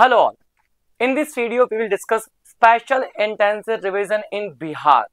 Hello all. In this video we will discuss special intensive revision in Bihar.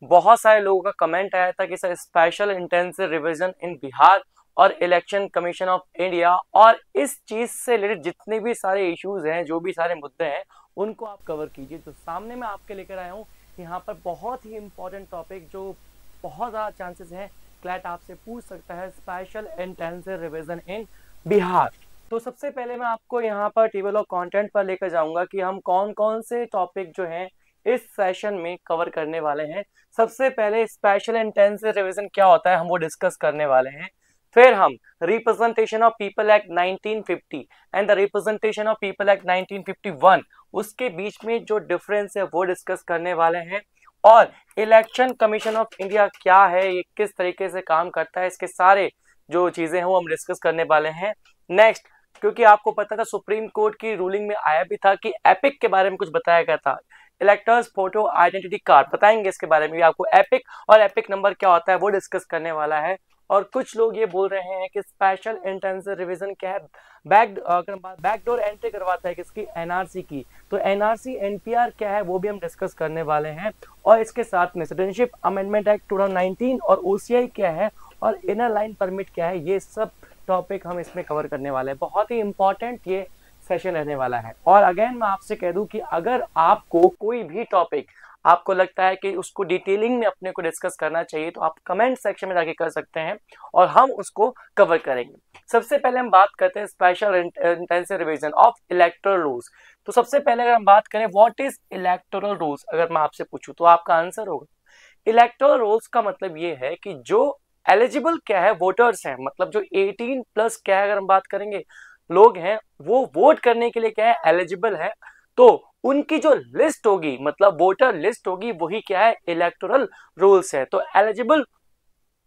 बहुत सारे लोगों का कमेंट आया था कि सर स्पेशल इंटेंसिव रिवीजन इन बिहार और इलेक्शन कमीशन ऑफ इंडिया और इस चीज से रिलेटेड जितने भी सारे इश्यूज हैं, जो भी सारे मुद्दे हैं, उनको आप कवर कीजिए। तो सामने मैं आपके लेकर आया हूँ यहाँ पर बहुत ही इंपॉर्टेंट टॉपिक जो बहुत ज़्यादा चांसेस हैं क्लैट आपसे पूछ सकता है, स्पेशल इंटेंसिव रिवीजन इन बिहार। तो सबसे पहले मैं आपको यहाँ पर टेबल ऑफ कंटेंट पर लेकर जाऊंगा कि हम कौन कौन से टॉपिक जो हैं इस सेशन में कवर करने वाले हैं। सबसे पहले स्पेशल इंटेंसिव रिवीजन क्या होता है हम वो डिस्कस करने वाले हैं। फिर हम representation of people act 1950 and the representation of people act 1951 उसके बीच में जो डिफरेंस है वो डिस्कस करने वाले हैं। और इलेक्शन कमीशन ऑफ इंडिया क्या है, ये किस तरीके से काम करता है, इसके सारे जो चीजें हैं वो हम डिस्कस करने वाले हैं। नेक्स्ट, क्योंकि आपको पता था सुप्रीम कोर्ट की रूलिंग में आया भी था कि एपिक के बारे में कुछ बताया गया था, इलेक्टर्स फोटो आइडेंटिटी कार्ड, बताएंगे इसके बारे में भी आपको। एपिक और एपिक नंबर क्या होता है वो डिस्कस करने वाला है। और कुछ लोग ये बोल रहे हैं कि स्पेशल इंटेंसिव रिवीजन क्या है, बैकडोर एंट्री करवाता है किसकी, एनआरसी की। तो एनआरसी एनपीआर क्या है वो भी हम डिस्कस करने वाले हैं। और इसके साथ में सिटीजनशिप अमेंडमेंट एक्ट 2019 और ओसीआई क्या है और इनर लाइन परमिट क्या है, ये सब टॉपिक हम इसमें कवर करने वाले हैं। बहुत ही इंपॉर्टेंट ये सेशन रहने वाला है। और अगेन मैं आपसे कह दूं कि अगर आपको कोई भी टॉपिक आपको लगता है कि उसको डिटेलिंग में अपने को डिस्कस करना चाहिए तो आप कमेंट सेक्शन में जाके कर सकते हैं और हम उसको कवर करेंगे। सबसे पहले हम बात करते हैं special intensive revision of electoral rules. तो सबसे पहले अगर हम बात करें व्हाट इज इलेक्टोरल रूल्स, अगर मैं आपसे पूछूं तो आपका आंसर होगा इलेक्टोरल रूल्स का मतलब ये है कि जो एलिजिबल क्या है वोटर्स हैं, मतलब जो 18 प्लस क्या है, अगर हम बात करेंगे लोग हैं वो वोट करने के लिए क्या है एलिजिबल है, तो उनकी जो लिस्ट होगी मतलब वोटर लिस्ट होगी वही क्या है इलेक्टोरल रूल्स है। तो एलिजिबल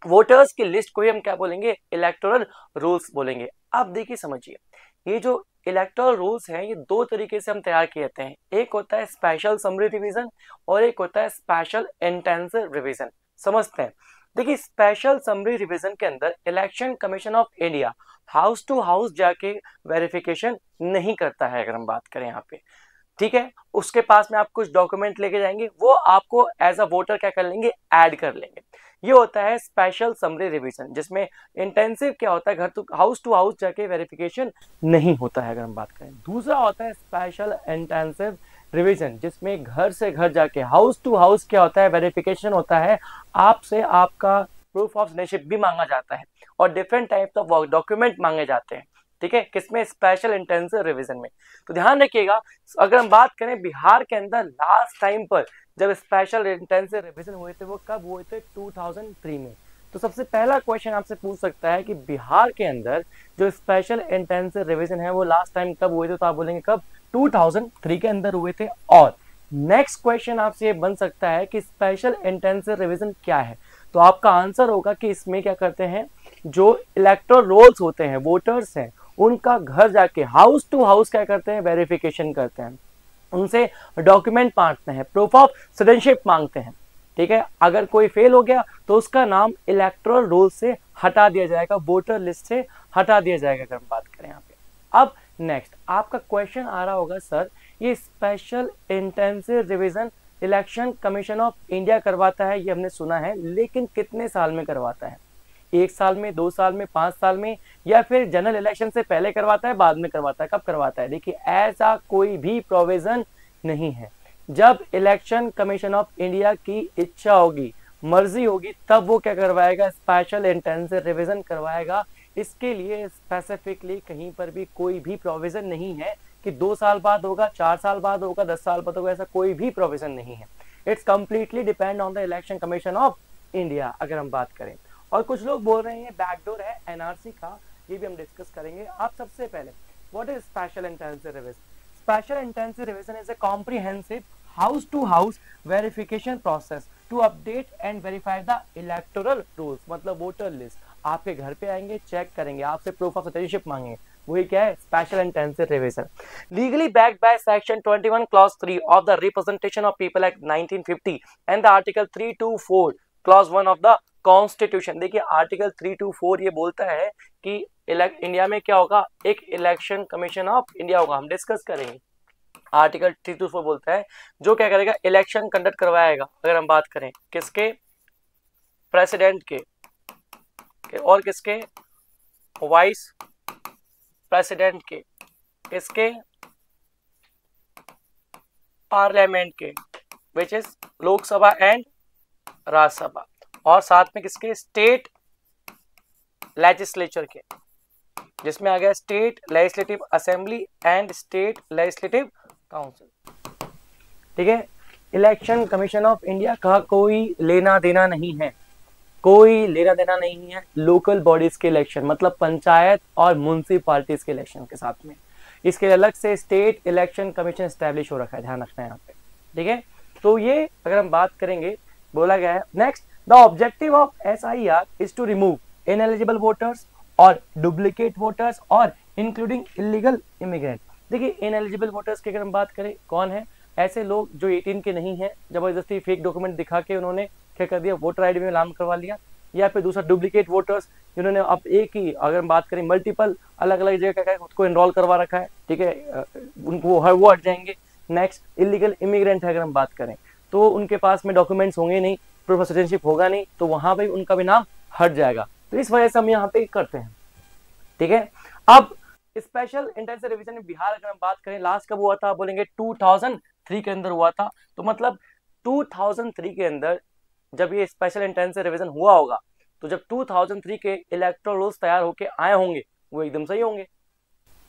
वोटर्स की लिस्ट को ही हम क्या बोलेंगे, इलेक्टोरल रूल्स बोलेंगे। अब देखिए समझिए, ये जो इलेक्टोरल रूल्स हैं ये दो तरीके से हम तैयार किए जाते हैं, एक होता है स्पेशल समरी रिवीजन और एक होता है स्पेशल इंटेंसिव रिवीजन। समझते हैं। देखिए स्पेशल समरी रिवीजन के अंदर election commission of India house to house जाके वेरिफिकेशन नहीं करता है, अगर हम बात करें यहाँ पे, ठीक है। उसके पास में आप कुछ डॉक्यूमेंट लेके जाएंगे, वो आपको एज अ वोटर क्या कर लेंगे, ऐड कर लेंगे। ये होता है स्पेशल समरी रिवीजन, जिसमें इंटेंसिव क्या होता है घर टू हाउस जाके वेरिफिकेशन नहीं होता है, अगर हम बात करें। दूसरा होता है स्पेशल इंटेंसिव रिवीजन, जिसमें घर से घर जाके हाउस टू हाउस क्या होता है वेरिफिकेशन होता है, आपसे आपका प्रूफ ऑफ सिटीजनशिप भी मांगा जाता है और डिफरेंट टाइप ऑफ डॉक्यूमेंट मांगे जाते हैं, ठीक है, किसमें, स्पेशल इंटेंसिव रिवीजन में। तो ध्यान रखिएगा, अगर हम बात करें बिहार के अंदर लास्ट टाइम पर जब स्पेशल इंटेंसिव रिवीजन हुए थे वो कब हुए थे, 2003 में। तो सबसे पहला क्वेश्चन आपसे पूछ सकता है कि बिहार के अंदर जो स्पेशल इंटेंसिव रिवीजन है वो लास्ट टाइम कब हुए थे, तो आप बोलेंगे कब, 2003 के अंदर हुए थे। और नेक्स्ट क्वेश्चन आपसे ये बन सकता है कि स्पेशल इंटेंसिव रिवीजन क्या है, तो आपका आंसर होगा कि इसमें क्या करते हैं, जो इलेक्टोरल रोल्स होते हैं, वोटर्स हैं, उनका घर जाके हाउस टू हाउस क्या करते हैं, वेरिफिकेशन करते हैं, उनसे डॉक्यूमेंट मांगते हैं, प्रूफ ऑफ सिटीजनशिप मांगते हैं, ठीक है। अगर कोई फेल हो गया तो उसका नाम इलेक्टोरल रोल से हटा दिया जाएगा, वोटर लिस्ट से हटा दिया जाएगा, अगर हम बात करें यहाँ पे। अब नेक्स्ट आपका क्वेश्चन आ रहा होगा, सर ये special intensive revision election commission of India करवाता है, ये हमने सुना है, लेकिन कितने साल में करवाता है, 1 साल में, 2 साल में, 5 साल में, या फिर जनरल इलेक्शन से पहले करवाता है, बाद में करवाता है, कब करवाता है? देखिए ऐसा कोई भी प्रोविजन नहीं है। जब इलेक्शन कमीशन ऑफ इंडिया की इच्छा होगी, मर्जी होगी, तब वो क्या करवाएगा, स्पेशल इंटेंसिव रिवीजन करवाएगा। इसके लिए स्पेसिफिकली कहीं पर भी कोई भी प्रोविजन नहीं है कि 2 साल बाद होगा, 4 साल बाद होगा, 10 साल बाद होगा, ऐसा कोई भी प्रोविजन नहीं है। It's completely depend on the election commission of India, अगर हम बात करें। और कुछ लोग बोल रहे हैं बैकडोर है एनआरसी का, ये भी हम डिस्कस करेंगे। आप सबसे पहले what is special intensive revision? Special intensive revision is a comprehensive house to house verification process to update and verify the electoral rolls, मतलब वोटर लिस्ट। आपके घर पे आएंगे, चेक करेंगे, आपसे प्रूफ ऑफ सिटीजनशिप मांगेंगे, वही क्या है, special intensive revision. Legally backed by section 21 clause 3 of the representation of people act 1950 and the article 324 clause 1 of the constitution. देखिए आर्टिकल 324 ये बोलता है कि इंडिया में क्या होगा, एक इलेक्शन कमीशन ऑफ इंडिया होगा, हम डिस्कस करेंगे, आर्टिकल 324 बोलता है, जो क्या करेगा, इलेक्शन कंडक्ट करवाएगा। अगर हम बात करें किसके, प्रेसिडेंट के और किसके, वाइस प्रेसिडेंट के, किसके, पार्लियामेंट के, which is Lok Sabha and Rajya Sabha, और साथ में किसके, स्टेट लेजिस्लेचर के, जिसमें आ गया state legislative assembly and state legislative council. ठीक है, इलेक्शन कमीशन ऑफ इंडिया का कोई लेना देना नहीं है, कोई लेना देना नहीं है लोकल बॉडीज के इलेक्शन, मतलब पंचायत और म्युनिसिपैलिटीज के इलेक्शन के साथ में। इसके अलग से स्टेट इलेक्शन कमीशन एस्टैब्लिश हो रखा है, ध्यान रखना है यहाँ पे। ठीक है, तो ये अगर हम बात करेंगे, बोला गया है next, the objective of SIR is to remove ineligible voters और डुप्लीकेट वोटर्स और इंक्लूडिंग इलीगल इमिग्रेंट। देखिए, इनएलिजिबल वोटर्स की अगर हम बात करें, कौन है, ऐसे लोग जो 18 के नहीं है, जबरदस्ती फेक डॉक्यूमेंट दिखा के उन्होंने क्या कर दिया, वोटर ID में नाम करवा लिया, या फिर दूसरा डुप्लीकेट वोटर्स जिन्होंने अब एक ही, अगर हम बात करें मल्टीपल अलग अलग जगह का खुद को एनरोल करवा रखा है। ठीक है, उनको वो हट जाएंगे। नेक्स्ट, इलीगल इमिग्रेंट है, अगर हम बात करें तो उनके पास में डॉक्यूमेंट्स होंगे नहीं, प्रूफ ऑफ सिटीजनशिप होगा नहीं, तो वहां पर उनका भी नाम हट जाएगा। तो इस वजह से हम यहाँ पे करते हैं। ठीक है, अब स्पेशल इंटेंसिव रिवीजन इन बिहार अगर हम बात करें, लास्ट कब हुआ था, बोलेंगे 2003 के अंदर हुआ था। तो मतलब 2003 के अंदर जब ये स्पेशल इंटेंसिव रिवीजन हुआ होगा, तो जब 2003 के इलेक्टोरल रूल्स तैयार होके आए होंगे, वो एकदम सही होंगे,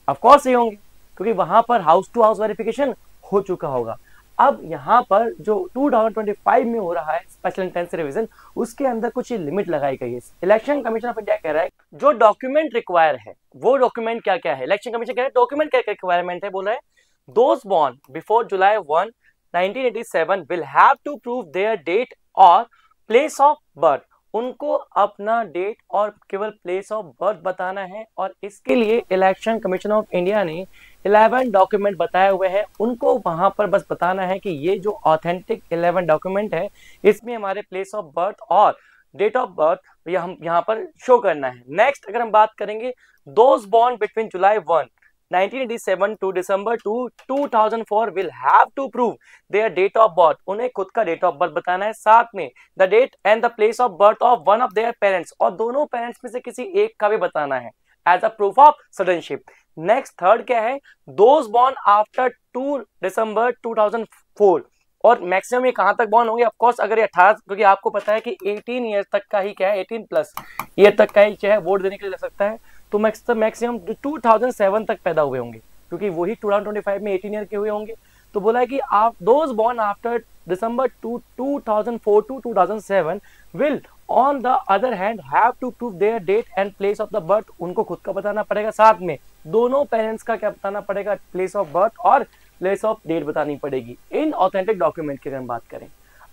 ऑफ कोर्स सही होंगे, क्योंकि वहां पर हाउस टू हाउस वेरिफिकेशन हो चुका होगा। अब यहाँ पर जो 2025 में हो रहा है स्पेशल इंटेंसिव रिवीजन, उसके अंदर कुछ लिमिट लगाई गई है। इलेक्शन कमीशन ऑफ इंडिया कह रहा है जो डॉक्यूमेंट रिक्वायर है, वो डॉक्यूमेंट क्या क्या है, इलेक्शन कमीशन कह रहा है डॉक्यूमेंट क्या क्या रिक्वायरमेंट है, बोल रहा है those born before July 1, 1987 will have to prove their date और प्लेस ऑफ बर्थ। उनको अपना डेट और केवल प्लेस ऑफ बर्थ बताना है, और इसके लिए इलेक्शन कमीशन ऑफ इंडिया ने 11 डॉक्यूमेंट बताए हुए हैं। उनको वहां पर बस बताना है कि ये जो ऑथेंटिक 11 डॉक्यूमेंट है, इसमें हमारे प्लेस ऑफ बर्थ और डेट ऑफ बर्थ हम यहाँ पर शो करना है। नेक्स्ट अगर हम बात करेंगे, those born between July 1, 1987 to December 2, 2004 will have to prove their date of birth। उन्हें खुद का डेट ऑफ बर्थ बताना है, साथ में the date and the place of birth of one of their parents, और दोनों पेरेंट्स में से किसी एक का भी बताना है as a proof of citizenship. Next third क्या है, दोज बॉर्न आफ्टर 2 दिसंबर 2004, और मैक्सिमम ये कहां तक बॉर्न होंगे, ऑफ कोर्स अगर ये 18, क्योंकि आपको पता है कि 18 ईयर तक का ही क्या है, 18 प्लस ईयर तक का ही चाहे वोट देने के लिए लग सकता है, तो मैक्सिमम 2007 तक पैदा हुए होंगे, क्योंकि वही 2025 में 18 ईयर के हुए होंगे। तो बोला है कि आप those born after December 2004 to 2007 will on the other hand have to prove their date and place of the birth. उनको खुद का बताना पड़ेगा, साथ में दोनों पेरेंट्स का क्या बताना पड़ेगा, प्लेस ऑफ बर्थ और प्लेस ऑफ डेट बतानी पड़ेगी इन ऑथेंटिक डॉक्यूमेंट की अगर हम बात करें।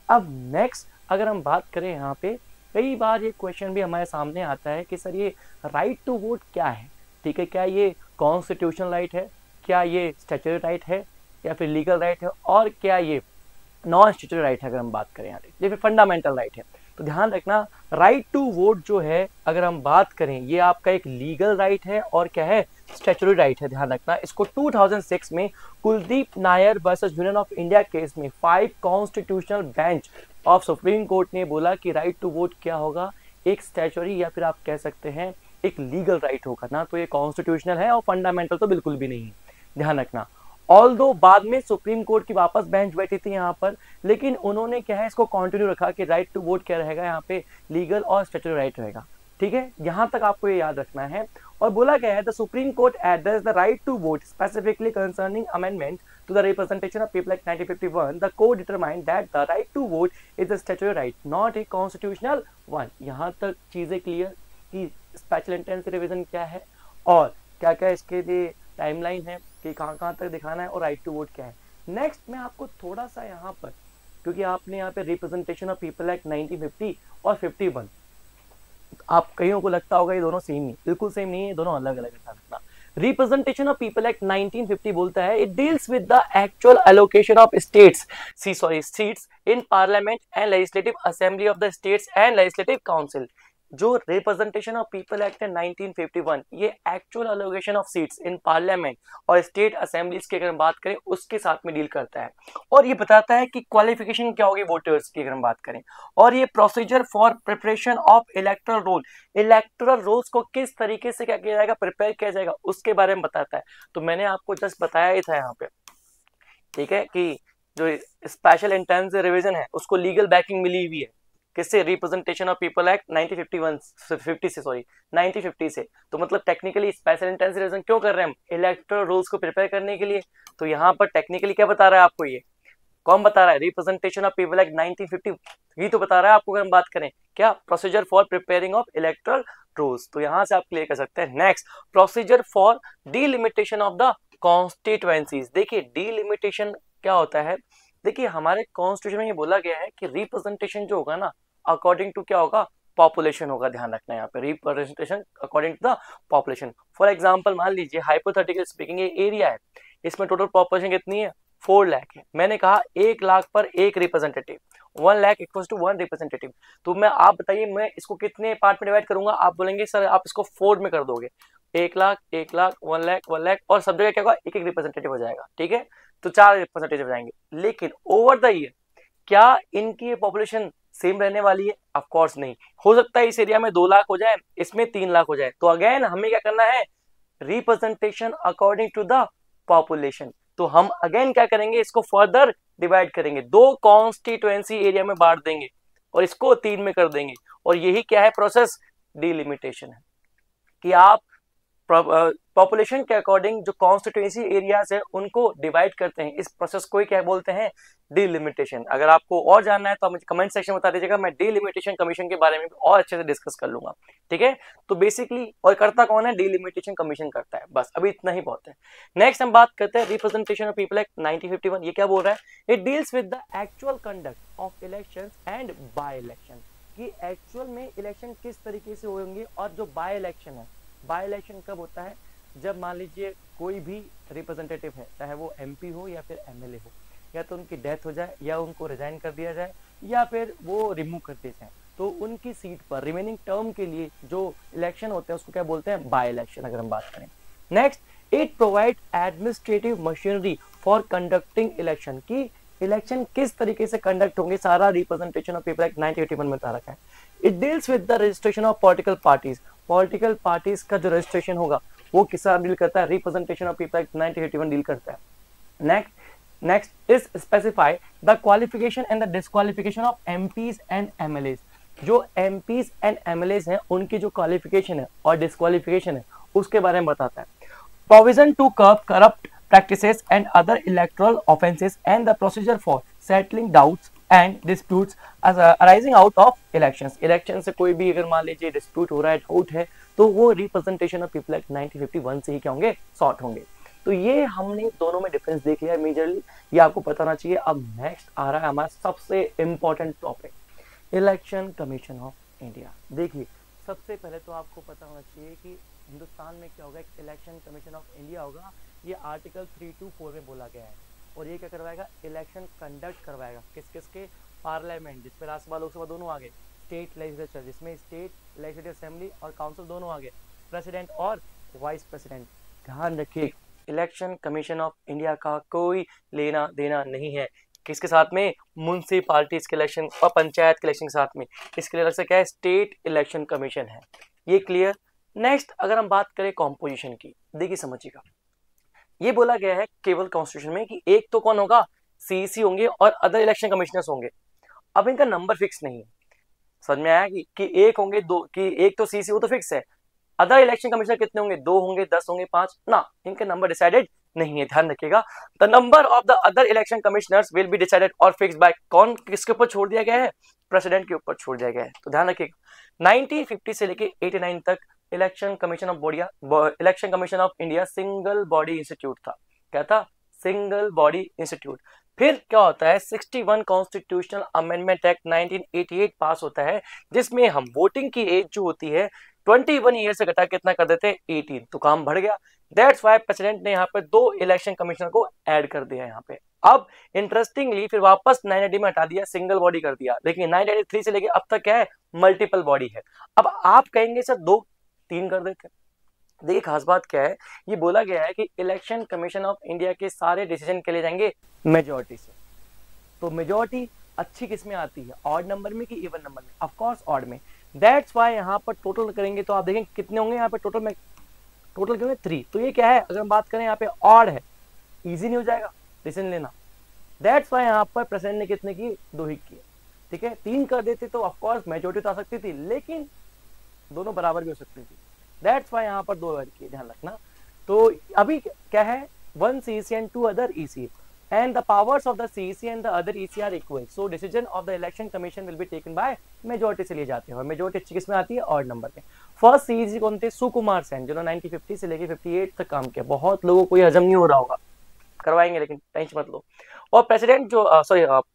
अब नेक्स्ट अगर हम बात करें, यहाँ पे कई बार ये क्वेश्चन भी हमारे सामने आता है कि सर ये राइट टू वोट क्या है। ठीक है, क्या ये कॉन्स्टिट्यूशनल राइट है, क्या ये स्टैट्यूटरी राइट है, या फिर लीगल राइट है, और क्या ये नॉन स्टैट्यूटरी राइट है अगर हम बात करें, या फिर फंडामेंटल राइट है। तो ध्यान रखना, राइट टू वोट जो है अगर हम बात करें, ये आपका एक लीगल राइट है और क्या है, स्टैट्यूटरी राइट है। ध्यान रखना, इसको 2006 में Kuldeep Nair versus Union of India case में 5 कॉन्स्टिट्यूशनल बेंच ऑफ सुप्रीम कोर्ट ने बोला कि राइट टू वोट क्या होगा, एक स्टैट्यूटरी या फिर आप कह सकते हैं एक लीगल राइट होगा ना, तो ये कॉन्स्टिट्यूशनल है और फंडामेंटल तो बिल्कुल भी नहीं है। ध्यान रखना, ऑल्दो बाद में सुप्रीम कोर्ट की वापस बेंच बैठी थी यहाँ पर, लेकिन उन्होंने क्या है इसको कंटिन्यू रखा कि राइट टू वोट क्या रहेगा, यहाँ पे लीगल और स्टैट्यूटरी राइट रहेगा। ठीक है, यहाँ तक आपको ये याद रखना है। और बोला गया है the Supreme Court address the right to vote specifically concerning amendment to the representation of people act 1951, the court determined that the right to vote is a statutory right, not a constitutional one। यहाँ तक चीजें clear कि special intensive revision क्या है और क्या क्या इसके लिए टाइमलाइन है कि कहाँ तक दिखाना है, और राइट टू वोट क्या है। नेक्स्ट मैं आपको थोड़ा सा यहाँ पर, क्योंकि आपने यहाँ पे रिप्रेजेंटेशन ऑफ पीपल एक्ट 1950 और 51, आप कईयों को लगता होगा ये दोनों सेम नहीं, बिल्कुल सेम नहीं है, दोनों अलग अलग है। रिप्रेजेंटेशन ऑफ पीपल एक्ट 1950 बोलता है it deals with the actual allocation of seats in parliament and legislative assembly of the states and legislative council. जो रिप्रेजेंटेशन ऑफ पीपल एक्ट है 1951, ये actual allocation of seats in parliament और state assemblies की अगर हम बात करें उसके साथ में डील करता है, और ये बताता है कि क्वालिफिकेशन क्या होगी वोटर्स की अगर हम बात करें, और ये procedure for preparation of electoral roll, electoral rolls को किस तरीके से क्या किया जाएगा, प्रिपेयर किया जाएगा, उसके बारे में बताता है। तो मैंने आपको जस्ट बताया ही था यहाँ पे, ठीक है, कि जो स्पेशल इंटेंसिव रिवीजन है उसको लीगल बैकिंग मिली हुई है किससे, रिप्रेजेंटेशन ऑफ पीपल एक्ट 1950 से। तो मतलब टेक्निकली स्पेशल इंटेंसिव रिवीजन क्यों कर रहे हैं हम, इलेक्टोरल रूल्स को प्रिपेयर करने के लिए। तो यहाँ पर टेक्निकली क्या बता रहा है आपको, ये कौन बता रहा है, रिप्रेजेंटेशन ऑफ पीपल एक्ट 1950 ही तो बता रहा है आपको। अगर हम बात करें क्या, procedure for preparing of electoral rules, तो यहाँ से आप क्लियर कर सकते हैं। Next, procedure for delimitation of the constituencies. देखिए डीलिमिटेशन क्या होता है, देखिए हमारे कॉन्स्टिट्यूशन में ये बोला गया है कि रिप्रेजेंटेशन जो होगा ना अकॉर्डिंग टू क्या होगा, पॉपुलेशन होगा। ध्यान रखना है यहाँ पे, representation according to the population. For example मान लीजिए हाइपोथेटिकल स्पीकिंग, ये एरिया है, इसमें टोटल पॉपुलेशन कितनी है, 4 लाख है। मैंने कहा 1 लाख पर एक representative, 1 lakh equals to 1 representative. तो मैं, आप बताइए मैं इसको कितने पार्ट में डिवाइड करूंगा, आप बोलेंगे सर आप इसको 4 में कर दोगे, 1 लाख 1 लाख 1 लाख 1 लाख, और सब जगह क्या होगा, एक एक रिप्रेजेंटेटिव हो जाएगा, ठीक है। तो 4 रिप्रेजेंटेटिव हो जाएंगे। लेकिन ओवर द ईयर क्या इनकी पॉपुलेशन सेम रहने वाली है, ऑफ कोर्स नहीं। हो सकता है इस एरिया में 2 लाख हो जाए, इसमें 3 लाख हो जाए। तो अगेन हमें क्या करना है, representation according to the population. तो हम अगेन क्या करेंगे, इसको फर्दर डिवाइड करेंगे, 2 कॉन्स्टिट्यूएंसी एरिया में बांट देंगे और इसको 3 में कर देंगे। और यही क्या है प्रोसेस, डिलिमिटेशन है, कि आप पॉपुलेशन के अकॉर्डिंग जो कॉन्स्टिट्यूएंसी एरियाज है उनको डिवाइड करते हैं। इस प्रोसेस को ही क्या बोलते हैं, डिलिमिटेशन। अगर आपको और जानना है तो आप मुझे कमेंट सेक्शन में बता दीजिएगा, मैं डिलिमिटेशन कमीशन के बारे में और अच्छे से डिस्कस कर लूंगा, ठीक है। तो बेसिकली और करता कौन है, डिलिमिटेशन कमीशन करता है, बस अभी इतना ही बहुत है। नेक्स्ट हम बात करते हैं रिप्रेजेंटेशन ऑफ पीपल एक्ट 1951। ये क्या बोल रहा है, it deals with the actual conduct of elections and by election, कि एक्चुअल में इलेक्शन किस तरीके से होंगे, और जो बाय इलेक्शन है, बाय इलेक्शन कब होता है, जब मान लीजिए कोई भी रिप्रेजेंटेटिव है, चाहे वो एमपी हो या फिर एमएलए हो, या तो उनकी डेथ हो जाए या उनको रिजाइन कर दिया जाए या फिर वो रिमूव कर दिए जाए, तो उनकी सीट पर रिमेनिंग टर्म के लिए जो इलेक्शन होते हैं उसको क्या बोलते हैं, बाय इलेक्शन अगर हम बात करें। Next, it provide administrative machinery for conducting election, की इलेक्शन किस तरीके से कंडक्ट होंगे, सारा रिप्रेजेंटेशन ऑफ पीपल एक्ट 1981 में बता रखा है। It deals with the registration of political parties, political parties का जो रजिस्ट्रेशन होगा वो किसका डील करता है, representation of people act 1981 deal करता है। Next is specify the qualification and the disqualification of MPs and MLAs, जो एमपीज एंड एमएलएज हैं उनकी जो क्वालिफिकेशन है और डिस्क्वालिफिकेशन है उसके बारे में बताता है। Provision to curb corrupt practices and other electoral offences and the procedure for settling doubts and disputes arising out of elections। Election से कोई भी अगर मान लीजिए डिस्प्यूट हो रहा है, डाउट है, तो वो रिप्रेजेंटेशन ऑफ पीपल एक्ट 1951 से ही क्या होंगे, सॉर्ट होंगे। तो ये हमने दोनों में डिफरेंस देख लिया मेजरली, ये आपको पता होना चाहिए। अब नेक्स्ट आ रहा है हमारा सबसे important topic, election commission of India. देखिए सबसे पहले तो आपको पता होना चाहिए कि हिंदुस्तान में क्या होगा, एक इलेक्शन कमीशन ऑफ इंडिया होगा। ये आर्टिकल 324 में बोला गया है, और ये क्या करवाएगा, इलेक्शन कंडक्ट करवाएगा। किस किस के, पार्लियामेंट जिसमें राज्यसभा लोकसभा दोनों आगे, स्टेट लेजिस्लेचर जिसमें स्टेट लेजिस्लेटिव असेंबली और काउंसिल दोनों आगे, प्रेसिडेंट और वाइस प्रेसिडेंट। ध्यान रखिए इलेक्शन कमीशन ऑफ इंडिया का कोई लेना देना नहीं है किसके साथ में, म्युनिसिपैलिटीज के इलेक्शन और पंचायत के इलेक्शन के साथ में। इसके लिए अलग से क्या है, स्टेट इलेक्शन कमीशन है, ये क्लियर। नेक्स्ट अगर हम बात करें कॉम्पोजिशन की, देखिए समझिएगा, ये बोला गया है केवल कॉन्स्टिट्यूशन में कि एक तो कौन होगा, सीईसी होंगे और अदर इलेक्शन कमिश्नर्स होंगे। अब इनका नंबर फिक्स नहीं है, समझ में आया कि एक होंगे, दो, कि एक तो सीईसी वो तो फिक्स है, अदर इलेक्शन कमिश्नर कितने होंगे, 2 होंगे, 10 होंगे, 5 ना, इनके नंबर डिसाइडेड नहीं है। ध्यान रखिएगा, the number of the other election commissioners will be decided और फिक्स्ड बाय, कौन किसके ऊपर छोड़ दिया गया है, प्रेसिडेंट के ऊपर छोड़ दिया गया है। तो ध्यान रखिएगा 1950 से लेके 89 तक election commission of India single body institute था। क्या था, सिंगल बॉडी इंस्टीट्यूट। फिर क्या होता है, 61 कॉन्स्टिट्यूशनल अमेंडमेंट एक्ट 1988 पास होता है, जिसमें हम वोटिंग की एज जो होती है 21 ईयर से घटा कितना कर देते हैं, 18। तो काम बढ़ गया। दैट्स वाई प्रेसिडेंट ने यहाँ पे 2 इलेक्शन कमिश्नर को ऐड कर दिया यहाँ पे। अब इंटरेस्टिंगली फिर वापस 980 में हटा दिया, सिंगल बॉडी कर दिया, लेकिन 983 से लेके अब तक क्या है, मल्टीपल बॉडी है। अब आप कहेंगे सर 2 3 कर देते। देखिए खास बात क्या है, ये बोला गया है कि इलेक्शन कमीशन ऑफ इंडिया के सारे डिसीजन के लिए जाएंगे मेजोरिटी से। तो मेजोरिटी अच्छी किस में आती है, ऑड नंबर में कि इवन नंबर में? ऑफ कोर्स ऑड में। दैट्स व्हाई यहाँ पर टोटल करेंगे तो आप देखें कितने होंगे यहाँ पे टोटल में, टोटल क्यों है 3। तो ये क्या है, अगर हम बात करें यहाँ पे ऑड है, इजी नहीं हो जाएगा डिसीजन लेना। दैट्स व्हाई यहाँ पर प्रेसिडेंट ने कितने की, 2 ही किए। ठीक है, 3 कर देते तो ऑफकोर्स मेजोरिटी तो आ सकती थी, लेकिन दोनों बराबर भी हो सकती थी। दैट्स व्हाई यहाँ पर 2 ऐड किए, ध्यान रखना। तो अभी क्या है, 1 CEC and 2 other EC and the powers of the CEC and the other EC are equal, so decision of the election commission will be taken by majority से लिए जाते हैं, और मेजोरिटी अच्छी किस में आती है, ऑड नंबर में। फर्स्ट CEC कौन थे, सुकुमार सेन, जिन्होंने 1950 से लेके 58 तक काम किया। बहुत लोगों को ये हजम नहीं हो रहा होगा, करवाएंगे लेकिन टेंशन मत लो। और प्रेसिडेंट जो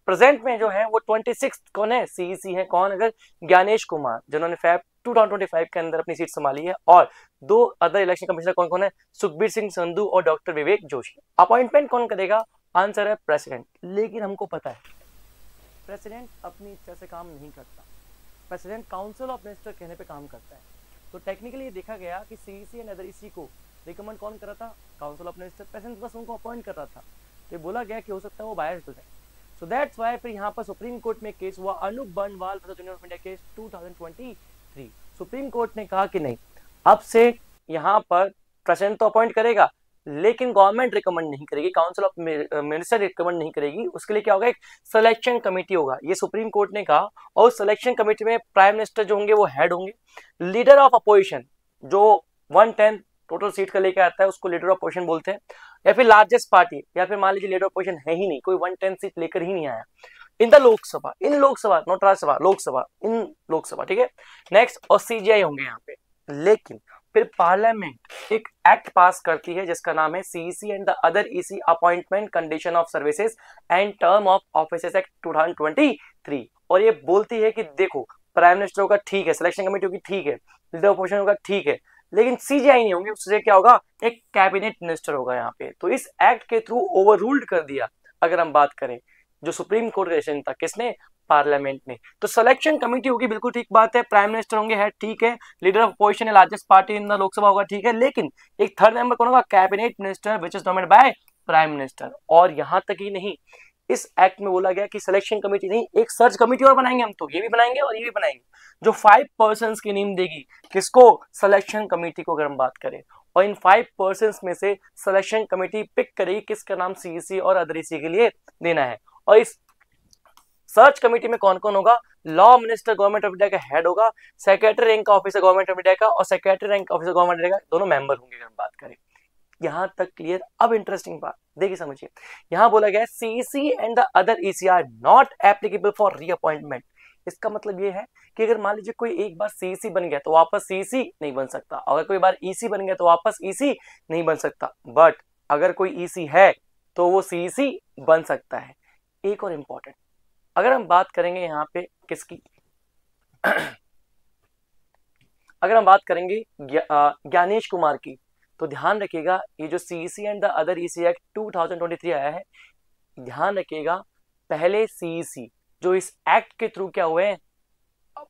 प्रेजेंट में जो है वो 26 कौन है, CEC है कौन, अगर ज्ञानेश कुमार, जिन्होंने फैब 2025 के अंदर अपनी सीट संभाली है। और 2 अदर इलेक्शन कमिश्नर कौन कौन है, सुखबीर सिंह संधू और डॉक्टर विवेक जोशी। अपॉइंटमेंट कौन करेगा, आंसर है प्रेसिडेंट। लेकिन हमको पता है प्रेसिडेंट अपनी इच्छा से काम नहीं करता, प्रेसिडेंट काउंसिल ऑफ मिनिस्टर कहने पे काम करता है। तो टेक्निकली ये देखा गया कि CEC एंड अदर EC को रिकमेंड कौन कर रहा था, काउंसिल ऑफ मिनिस्टर, प्रेसिडेंट बस उनको अपॉइंट कर रहा था। तो बोला गया कि हो सकता है वो बायस्ड हो जाए। सो दैट्स व्हाई फिर यहाँ पर सुप्रीम कोर्ट में केस हुआ, Anoop Barnwal versus Union of India case 2023। सुप्रीम कोर्ट ने कहा कि नहीं, अब से यहाँ पर प्रेसिडेंट तो अपॉइंट करेगा, लेकिन गवर्नमेंट रिकमेंड नहीं करेगी, काउंसिल ऑफ मिनिस्टर रिकमेंड नहीं करेगी। उसके लिए क्या होगा, एक सिलेक्शन कमेटी होगा, ये सुप्रीम कोर्ट ने कहा। और सिलेक्शन कमेटी में प्राइम मिनिस्टर जो होंगे वो हेड होंगे। लीडर ऑफ अपोजिशन जो 110 टोटल सीट का लेके आता है उसको लीडर ऑफ अपोजिशन बोलते हैं, या फिर लार्जेस्ट पार्टी, या फिर मान लीजिए लीडर ऑफ अपोजिशन है ही नहीं, कोई 110 सीट लेकर ही नहीं आया in the Lok Sabha, in Lok Sabha not Rajya Sabha, Lok Sabha, in Lok Sabha. ठीक है, नेक्स्ट और CGI होंगे यहाँ पे। लेकिन फिर पार्लियामेंट एक एक्ट पास करती है जिसका नाम है CEC and the other EC appointment condition of services and term of offices act 2023। और ये बोलती है कि देखो प्राइम मिनिस्टर होगा ठीक है, सिलेक्शन कमेटी होगी ठीक है, लीडर ऑपोजिशन होगा ठीक है, लेकिन CGI नहीं होंगे, उससे क्या होगा, एक कैबिनेट मिनिस्टर होगा यहाँ पे। तो इस एक्ट के थ्रू ओवर रूल्ड कर दिया, अगर हम बात करें जो सुप्रीम कोर्ट का डिसीजन था, किसने, पार्लियामेंट ने। तो सिलेक्शन कमेटी होगी, बिल्कुल ठीक बात है, प्राइम मिनिस्टर होंगे हेड ठीक है, लीडर ऑफ अपोजिशन है largest party in the Lok Sabha होगा ठीक है, लेकिन एक थर्ड मेंबर कौन होगा, cabinet minister which is nominated by prime minister. और यहां तक ही नहीं, इस एक्ट में बोला गया कि सिलेक्शन कमेटी नहीं, एक सर्च कमेटी और बनाएंगे हम, तो ये भी बनाएंगे और ये भी बनाएंगे, जो 5 पर्सन की नीम देगी, किसको, सिलेक्शन कमेटी को, अगर हम बात करें। और इन 5 पर्सन में से सिलेक्शन कमेटी पिक करेगी किसका नाम CEC और अदर EC के लिए देना है। और इस सर्च कमेटी में कौन कौन होगा, law minister government of India का हेड होगा, सेक्रेटरी रैंक का ऑफिसर गवर्नमेंट ऑफ इंडिया का, और सेक्रेटरी रैंक का ऑफिसर गवर्नमेंट इंडिया का, दोनों मेंबर होंगे अगर हम बात करें। यहां तक क्लियर। अब इंटरेस्टिंग बात देखिए, समझिए, यहां बोला गया CEC and the other EC are not applicable for reappointment. इसका मतलब ये है कि अगर मान लीजिए कोई एक बार CEC बन गया तो वापस CEC नहीं बन सकता, अगर कोई बार EC बन गया तो वापस EC नहीं बन सकता। बट अगर कोई EC है तो वो CEC बन सकता है। एक और इंपॉर्टेंट, अगर हम बात करेंगे यहाँ पे किसकी अगर हम बात करेंगे ज्ञानेश कुमार की, तो ध्यान रखिएगा ये जो CEC and the other EC act 2023 आया है, ध्यान रखिएगा पहले CEC जो इस एक्ट के थ्रू क्या हुए हैं,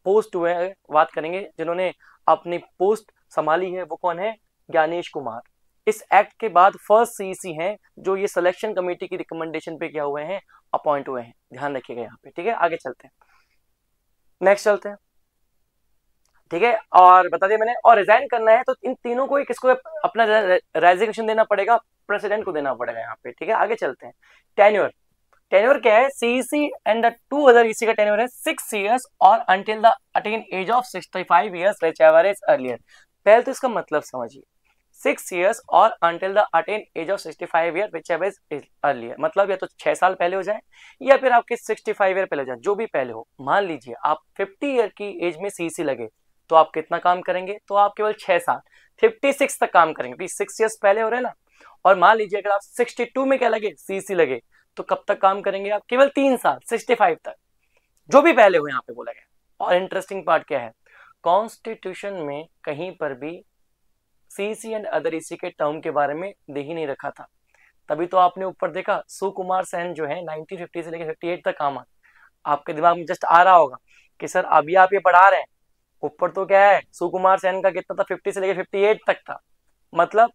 पोस्ट हुए हैं, बात करेंगे जिन्होंने अपनी पोस्ट संभाली है वो कौन है, ज्ञानेश कुमार। इस एक्ट के बाद फर्स्ट CEC हैं जो ये सिलेक्शन कमेटी की रिकमेंडेशन पे क्या हुए हैं, अपॉइंट हुए हैं, ध्यान रखिएगा यहाँ पे। ठीक है, आगे चलते हैं, नेक्स्ट चलते हैं। ठीक है, और बता दिया मैंने, और रिजाइन करना है तो इन तीनों को किसको अपना रेजिग्नेशन देना पड़ेगा, प्रेसिडेंट को देना पड़ेगा यहाँ पे। ठीक है, आगे चलते हैं। टेन्योर, टेन्योर क्या है, CEC and the 2 other EC का टेन्योर है 6 years और until the attain age of 65 years whichever is earlier. पहले तो इसका मतलब समझिए, 6 years और until the attain age of 65 years whichever is earlier, मतलब या तो 6 साल पहले हो जाए या फिर आपके 65 year पहले हो जाए, जो भी पहले हो। मान लीजिए आप 50 year की एज में CEC लगे तो आप कितना काम करेंगे, तो आप केवल 6 साल 56 तक काम करेंगे, 6 years पहले हो रहे हैं ना। और मान लीजिए अगर आप 62 में क्या लगे, CEC लगे, तो कब तक काम करेंगे आप, केवल 3 साल 65 तक, जो भी पहले हो, यहाँ पे बोला गया। और इंटरेस्टिंग पार्ट क्या है, कॉन्स्टिट्यूशन में कहीं पर भी CEC एंड अदर EC के टर्म के बारे में दे ही नहीं रखा था। तभी तो आपने ऊपर देखा सुकुमार सेन जो है 1950 से लेकर 58 तक काम, आपके दिमाग में जस्ट आ रहा होगा कि सर अभी आप ये पढ़ा रहे हैं, ऊपर तो क्या है सुकुमार सेन का कितना था, 50 से लेकर 58 तक था। मतलब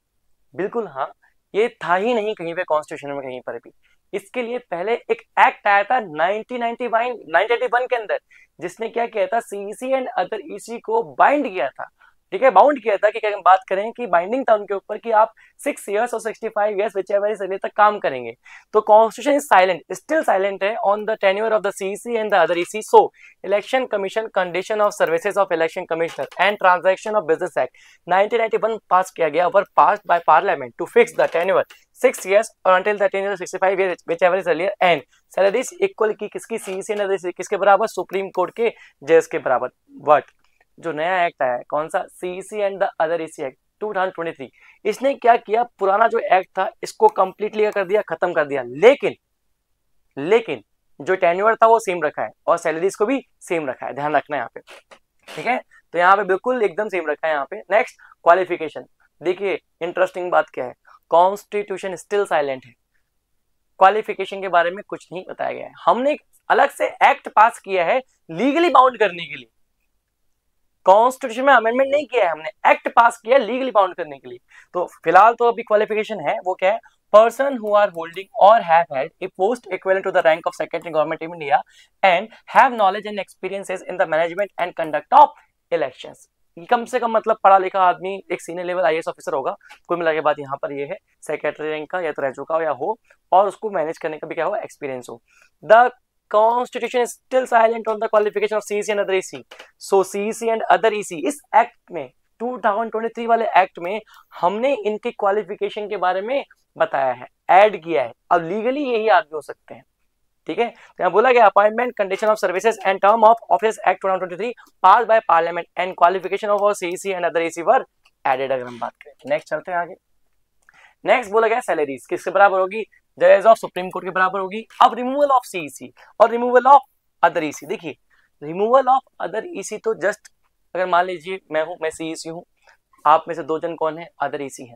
बिल्कुल हाँ, ये था ही नहीं कहीं पे कॉन्स्टिट्यूशन में कहीं पर भी। इसके लिए पहले एक एक्ट आया था 1981 के अंदर, जिसने क्या किया था, सीईसी एंड अदर ईसी को बाइंड किया था, ठीक है, बाउंड किया था कि क्या हम बात करें कि बाइंडिंग था उनके ऊपर कि आप 6 इयर्स और 65 इयर्स व्हिचएवर इज तक काम करेंगे। तो constitution is silent, still silent है on the tenure of the CEC and the other EC. So election commission condition of services of election commissioner and transaction of business act 1991 pass किया गया, were passed by parliament to fix the tenure 6 years or until the tenure of 65 years whichever is earlier and salaries equal की किसकी, CEC and other किसके बराबर, supreme court के जज के बराबर। बट जो नया एक्ट आया है, कौन सा, CEC and the other EC act 2023, इसने क्या किया, पुराना जो एक्ट था इसको कंप्लीटली कर दिया, खत्म कर दिया, लेकिन जो टेन्योर था वो सेम रखा है और सैलरीज को भी सेम रखा है, ध्यान रखना है यहाँ पे, ठीक है। तो यहाँ पे बिल्कुल एकदम सेम रखा है यहाँ पे। नेक्स्ट क्वालिफिकेशन, देखिए इंटरेस्टिंग बात क्या है, कॉन्स्टिट्यूशन स्टिल साइलेंट है, क्वालिफिकेशन के बारे में कुछ नहीं बताया गया है। हमने एक अलग से एक्ट पास किया है लीगली बाउंड करने के लिए, कॉन्स्टिट्यूशन में अमेंडमेंट नहीं किया है हमने, एक्ट पास किया लीगली बाउंड करने के लिए। तो फिलहाल तो अभी क्वालिफिकेशन है वो क्या है, person who are holding or have had a post equivalent to the rank of secretary government of India and have knowledge and experiences in the management and conduct of elections. कम से कम मतलब पढ़ा लिखा आदमी, एक सीनियर लेवल आईएएस ऑफिसर होगा, कुल मिला के बाद यहाँ पर ये है सेक्रेटरी रैंक का या तो रह चुका हो या हो, और उसको मैनेज करने का भी क्या हो, एक्सपीरियंस हो। The Constitution is still silent on the qualification of CEC and other EC. So CEC and other EC इस एक्ट में 2023 वाले एक्ट में हमने इनके क्वालिफिकेशन के बारे में बताया है, ऐड किया है। अब लीगली यही आदमी हो सकते हैं, ठीक है। तो यहाँ बोला गया appointment condition of services and term of office act 2023 pass by Parliament and qualification of CEC and other EC were added. अगर हम बात करें नेक्स्ट चलते हैं आगे। नेक्स्ट बोला गया सैलरीज किसके बराबर होगी, जज ऑफ सुप्रीम कोर्ट के बराबर होगी। अब रिमूवल ऑफ सीईसी और रिमूवल ऑफ अदर ईसी, देखिए रिमूवल ऑफ अदर ईसी तो जस्ट अगर मान लीजिए मैं सीईसी हूँ, आप में से 2 जन कौन है, अदर ईसी है।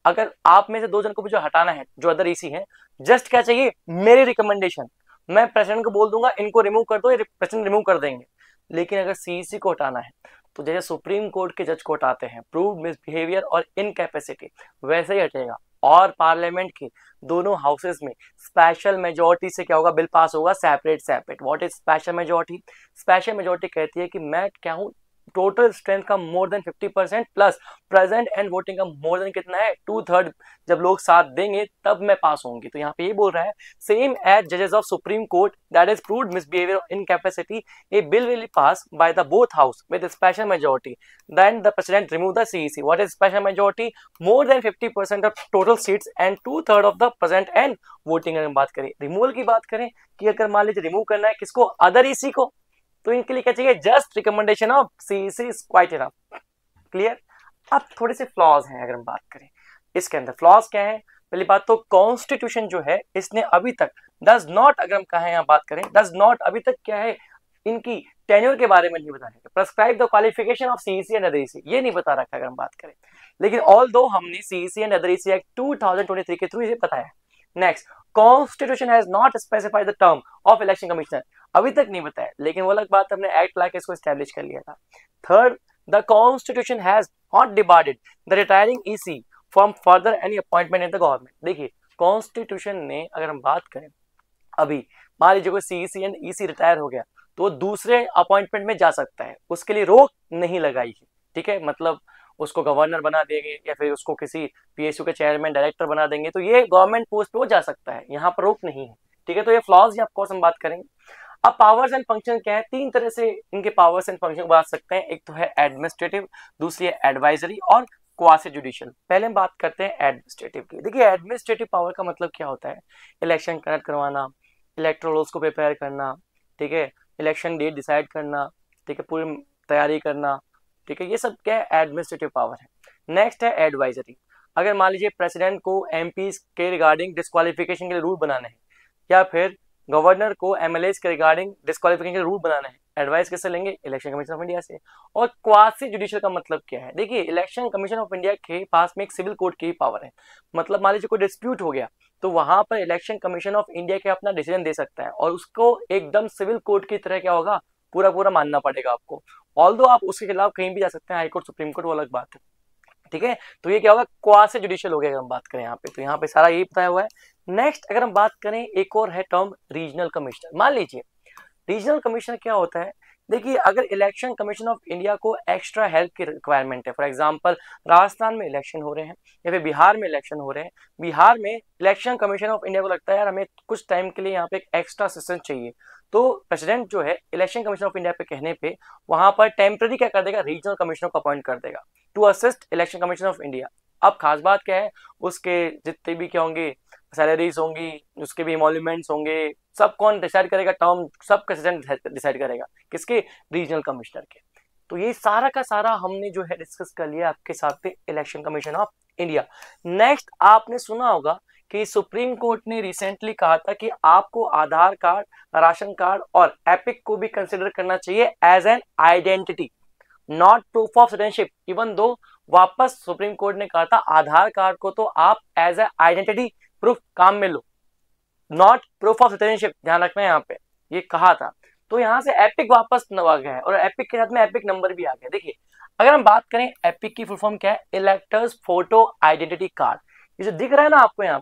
अगर आप में से 2 जन को भी जो हटाना है, जो अदर ईसी है, जस्ट क्या चाहिए, मेरी रिकमेंडेशन, मैं प्रेसिडेंट को बोल दूंगा इनको रिमूव कर दो, प्रेसिडेंट रिमूव कर देंगे। लेकिन अगर सीईसी को हटाना है तो जैसे सुप्रीम कोर्ट के जज को हटाते हैं प्रूव्ड मिसबिहेवियर और इनकैपेसिटी, वैसे ही हटेगा। और पार्लियामेंट के दोनों हाउसेस में स्पेशल मेजोरिटी से क्या होगा, बिल पास होगा separate. What is special majority, special majority कहती है कि मैं क्या हूं, टोटल स्ट्रेंथ का मोर than 50% plus present and voting का मोर देन कितना है, 2/3 जब लोग साथ देंगे तब मैं पास होंगी। तो यहाँ पे ये बोल रहा है सेम एज जजेस of supreme court that is proved misbehaviour incapacity a bill will pass by the both house with special majority then the president remove the CEC. What is special majority, more than 50% of total seats and 2/3 of the present and voting. अगर बात करें removal की बात करें कि अगर मान लीजिए रिमूव करना है किसको, अदर ईसी को, तो इनके लिए क्या चाहिए, just recommendation of CEC is quite enough. Clear. अब थोड़े से फ्लॉज हैं अगर हम बात करें इसके अंदर, फ्लॉज क्या है, पहली बात तो कॉन्स्टिट्यूशन जो है इसने अभी तक डज नॉट, अगर हम कहें यहाँ बात करें, डज नॉट अभी तक क्या है, इनकी टेन्योर के बारे में नहीं बता रहा, prescribe the qualification of CEC and other EC, ये नहीं बता रखा अगर हम बात करें। लेकिन ऑल दो हमने CEC and other EC act 2023 के थ्रू ये बताया। Next, constitution has not specified the term of election commissioner, अभी तक नहीं बताया, लेकिन वो अलग बात हमने एक्ट ला के इसको एस्टैब्लिश कर लिया था। Third, the constitution has not debarred the retiring EC from further any appointment in the government. देखिए कॉन्स्टिट्यूशन ने अगर हम बात करें, अभी मान लीजिए कोई सीईसी एंड ईसी रिटायर हो गया तो दूसरे अपॉइंटमेंट में जा सकता है, उसके लिए रोक नहीं लगाई है, ठीक है। मतलब उसको गवर्नर बना देंगे या फिर उसको किसी पीएसयू के चेयरमैन डायरेक्टर बना देंगे तो ये गवर्नमेंट पोस्ट पे वो जा सकता है, यहाँ पर रोक नहीं है, ठीक है। तो ये फ्लॉज ऑफ कोर्स हम बात करेंगे। अब पावर्स एंड फंक्शन क्या है, 3 तरह से इनके पावर्स एंड फंक्शन बात सकते हैं, एक तो है एडमिनिस्ट्रेटिव, दूसरी है एडवाइजरी और क्वासी जुडिशियल। पहले हम बात करते हैं एडमिनिस्ट्रेटिव की। देखिए एडमिनिस्ट्रेटिव पावर का मतलब क्या होता है, इलेक्शन कंडक्ट करवाना, इलेक्टोरल रोल्स को प्रिपेयर करना, ठीक है, इलेक्शन डेट डिसाइड करना, ठीक है, पूरी तैयारी करना, ठीक है, ये सब क्या है, एडमिनिस्ट्रेटिव पावर है। नेक्स्ट है एडवाइजरी, अगर मान लीजिए प्रेसिडेंट को एमपी के रिगार्डिंग डिस्क्वालिफिकेशन के लिए रूल बनाने हैं या फिर गवर्नर को एमएलएस के रिगार्डिंग डिस्क्वालिफिकेशन के रूल बनाना है, एडवाइस किससे लेंगे? इलेक्शन कमीशन ऑफ इंडिया से। और क्वासी जुडिशियल का मतलब क्या है? देखिए, इलेक्शन कमीशन ऑफ इंडिया के पास में एक सिविल कोर्ट की पावर है। मतलब मान लीजिए कोई डिस्प्यूट हो गया तो वहां पर इलेक्शन कमीशन ऑफ इंडिया के अपना डिसीजन दे सकता है और उसको एकदम सिविल कोर्ट की तरह क्या होगा, पूरा पूरा मानना पड़ेगा आपको। ऑल्दो आप उसके खिलाफ कहीं भी जा सकते हैं, हाईकोर्ट, सुप्रीम कोर्ट, वो अलग बात है, ठीक है। तो ये क्या होगा, क्वासी जुडिशियल हो गया अगर हम बात करें यहाँ पे। तो यहाँ पे सारा यही बताया हुआ है। नेक्स्ट अगर हम बात करें, एक और है टर्म रीजनल कमिश्नर। मान लीजिए रीजनल कमिश्नर क्या होता है? देखिए, अगर इलेक्शन कमीशन ऑफ इंडिया को एक्स्ट्रा हेल्प की रिक्वायरमेंट है, फॉर एग्जांपल राजस्थान में इलेक्शन हो रहे हैं या फिर बिहार में इलेक्शन हो रहे हैं, बिहार में इलेक्शन कमीशन ऑफ इंडिया को लगता है यार हमें कुछ टाइम के लिए यहाँ पे एक एक्स्ट्रा असिस्टेंस चाहिए, तो प्रेसिडेंट जो है इलेक्शन कमीशन ऑफ इंडिया पे कहने पे वहां पर टेम्पररी क्या कर देगा, रीजनल कमिश्नर को अपॉइंट कर देगा to assist election commission of India. अब खास बात क्या है, उसके जितने भी क्या होंगे, सैलरीज होंगी, उसके भी इमोल्यूमेंट्स होंगे, सब कौन डिसाइड करेगा? टर्म सब प्रेसिडेंट डिसाइड करेगा, किसके? रीजनल कमिश्नर के। तो ये सारा का सारा हमने जो है डिस्कस कर लिया आपके साथ पे election commission of India. Next आपने सुना होगा कि सुप्रीम कोर्ट ने रिसेंटली कहा था कि आपको आधार कार्ड, राशन कार्ड और एपिक को भी कंसिडर करना चाहिए as an identity, not proof of citizenship. Even though वापस सुप्रीम कोर्ट ने कहा था आधार कार्ड को तो आप एज ए आइडेंटिटी प्रूफ काम में लो, नॉट प्रूफ ऑफ सिटीजनशिप, ध्यान रखना है यहाँ पे, ये कहा था। तो यहाँ से एपिक वापस आ गया है और एपिक के साथ में एपिक नंबर भी आ गया। देखिए, अगर हम बात करें एपिक की फुल फॉर्म क्या है, इलेक्टर्स फोटो आइडेंटिटी कार्ड। ये जो दिख रहा है ना आपको यहाँ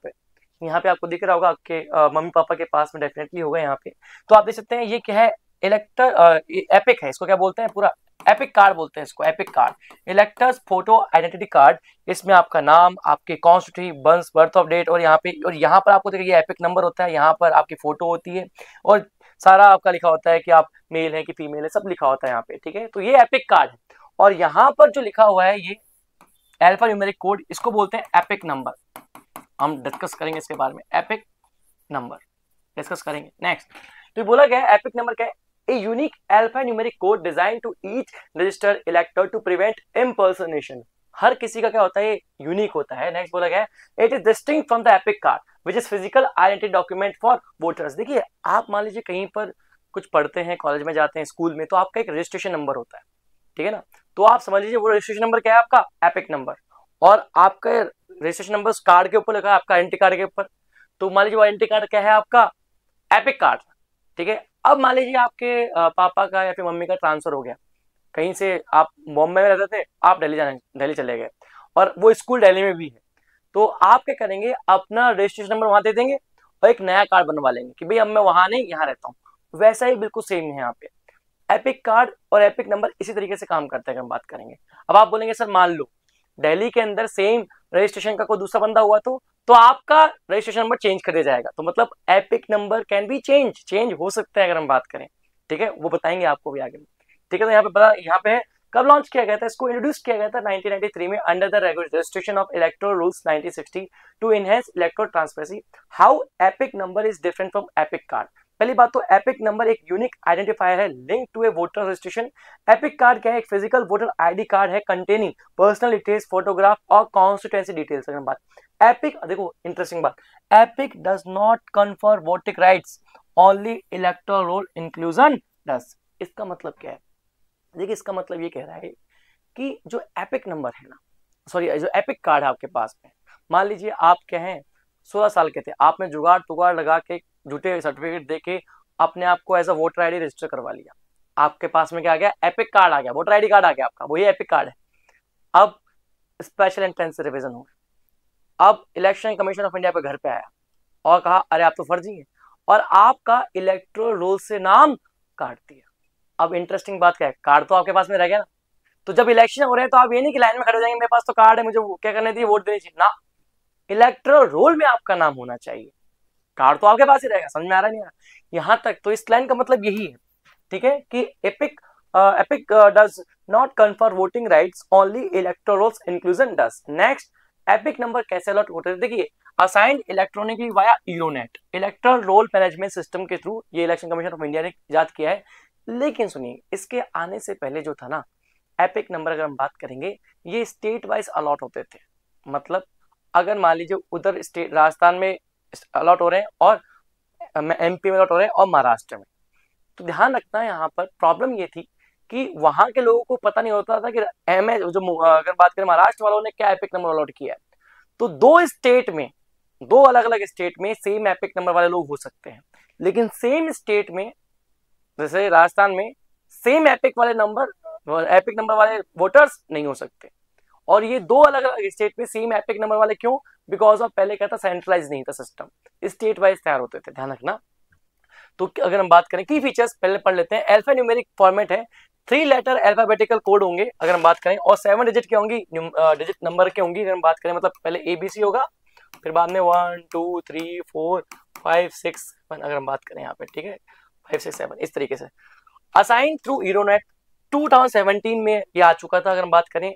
पे आपको दिख रहा होगा, आपके मम्मी पापा के पास में डेफिनेटली होगा यहाँ पे। तो आप देख सकते हैं ये क्या है, इलेक्टर एपिक है, इसको क्या बोलते हैं, पूरा एपिक कार्ड बोलते हैं इसको, epic card, electors photo identity card. इसमें आपका नाम, आपके कॉन्स्टिट्यूटिव बर्थ ऑफ डेट, और यहाँ पर आपको देखिए ये एपिक नंबर होता है, यहाँ पर आपकी फोटो होती है और सारा आपका लिखा होता है कि आप मेल है कि फीमेल है, सब लिखा होता है यहाँ पे, ठीक है। तो ये एपिक कार्ड है और यहाँ पर जो लिखा हुआ है ये अल्फा न्यूमेरिक कोड, इसको बोलते हैं एपिक नंबर। हम डिस्कस करेंगे इसके बारे में, एपिक नंबर डिस्कस करेंगे। नेक्स्ट तो बोला गया एपिक नंबर क्या है, a unique alphanumeric code designed to each registered elector to prevent impersonation। हर किसी का क्या होता है, यूनिक होता है। नेक्स्ट बोला गया है it is distinct from the epic card which is physical identity document for voters. देखिए, आप मान लीजिए कहीं पर कुछ पढ़ते हैं, कॉलेज में जाते हैं, स्कूल में, तो आपका एक रजिस्ट्रेशन नंबर होता है, ठीक है ना। तो आप समझ लीजिए वो रजिस्ट्रेशन नंबर क्या है आपका, एपिक नंबर, और आपका रजिस्ट्रेशन नंबर उस कार्ड के ऊपर लगा है, आपका आइडेंटिटी कार्ड के ऊपर। तो मान लीजिए वो आइडेंटिटी कार्ड क्या है आपका, एपिक कार्ड, ठीक है। अब मान लीजिए आपके पापा का या फिर मम्मी का ट्रांसफर हो गया, कहीं से आप बॉम्बे में रहते थे, आप दिल्ली चले गए और वो स्कूल दिल्ली में भी है, तो आप क्या करेंगे, अपना रजिस्ट्रेशन नंबर वहां दे देंगे और एक नया कार्ड बनवा लेंगे कि भाई अब मैं वहां नहीं यहाँ रहता हूँ। वैसा ही बिल्कुल सेम है यहाँ पे, एपिक कार्ड और एपिक नंबर इसी तरीके से काम करते हैं, हम बात करेंगे। अब आप बोलेंगे सर मान लो दिल्ली के अंदर सेम रजिस्ट्रेशन का कोई दूसरा बंदा हुआ तो आपका रजिस्ट्रेशन नंबर चेंज कर दिया जाएगा। तो मतलब epic number can be change हो सकता है अगर हम बात करें, ठीक है, वो बताएंगे आपको भी आगे, ठीक है। तो यहाँ पे है कब लॉन्च किया गया था, इसको इंट्रोड्यूस किया गया था 1993 में under the registration of electoral rules 1960 to enhance electoral transparency. How EPIC number is different from EPIC card. पहली बात तो एपिक नंबर एक यूनिक आइडेंटिफायर है link to a voter registration. EPIC card क्या है, एक फिजिकल वोटर आईडी कार्ड है containing personal details, photograph और कॉन्स्टिट्यूएंसी डिटेल्स। अगर बात एपिक, देखो इंटरेस्टिंग बात, EPIC does not confer voting rights, only electoral roll inclusion does. इसका मतलब क्या है, देखिए इसका मतलब ये कह रहा है कि जो एपिक नंबर है ना, सॉरी जो एपिक कार्ड है आपके पास में, मान लीजिए आप क्या हैं 16 साल के थे, आपने जुगाड़ तुगाड़ लगा के झूठे सर्टिफिकेट देके अपने आप को as a voter ID register करवा लिया, आपके पास में क्या आ गया, एपिक कार्ड आ गया, वोटर आईडी कार्ड आ गया आपका, वही एपिक कार्ड है। अब स्पेशल इंटेंस रिवीजन हो गया, अब इलेक्शन कमीशन ऑफ इंडिया पे घर पे आया और कहा अरे आप तो फर्जी है, और आपका इलेक्टोरल रोल से नाम काट दिया। अब इंटरेस्टिंग बात क्या है, कार्ड तो आपके पास में रह गया ना, तो जब इलेक्शन हो रहे हैं तो आप ये नहीं कि लाइन में खड़े जाएंगे मेरे पास तो कार्ड है मुझे क्या करने चाहिए, वोट देनी चाहिए ना, इलेक्टोरल रोल में आपका नाम होना चाहिए, कार्ड तो आपके पास ही रहेगा। समझ में आ रहा नहीं आ रहा यहां तक? तो इस लाइन का मतलब यही है, ठीक है, कि EPIC does not confer voting rights, only electoral rolls inclusion does. Next, EPIC number कैसे अलॉट होते हैं, देखिए assigned electronically via ERONET, electoral roll management system के थ्रू ये इलेक्शन कमीशन ऑफ इंडिया ने इजाद किया है। लेकिन सुनिए, इसके आने से पहले जो था ना, एपिक नंबर अगर हम बात करेंगे, ये स्टेट वाइज अलॉट होते थे। मतलब अगर मान लीजिए उधर स्टेट राजस्थान में अलॉट हो रहे हैं और MP में अलॉट हो रहे हैं और महाराष्ट्र में। तो ध्यान रखना यहाँ पर प्रॉब्लम ये थी कि वहां के लोगों को पता नहीं होता था कि अगर बात करें महाराष्ट्र वालों ने क्या एपिक नंबर अलॉट किया है। तो दो अलग अलग स्टेट में सेम एपिक नंबर वाले लोग हो सकते हैं, लेकिन सेम स्टेट में जैसे राजस्थान में सेम एपिक नंबर वाले वोटर्स नहीं हो सकते। और ये दो अलग अलग स्टेट में सेम एपिक नंबर वाले क्यों? बिकॉज ऑफ पहले क्या था, सेंट्रलाइज नहीं था सिस्टम, स्टेट वाइज तैयार होते थे, ध्यान रखना। तो अगर हम बात करें की फीचर्स पहले पढ़ लेते हैं। अल्फा न्यूमेरिक फॉर्मेट है, 3 लेटर अल्फाबेटिकल कोड होंगे अगर हम बात करें, और 7 डिजिट के होंगी, डिजिट नंबर के होंगी अगर हम बात करें, मतलब पहले ABC होगा, फिर बाद में 1 2 3 4 5 6 7 अगर हम बात करें यहाँ पे, ठीक है, 5 6 7 इस तरीके से। असाइन थ्रू यूरोनेट 2017 में ये आ चुका था अगर हम बात करें।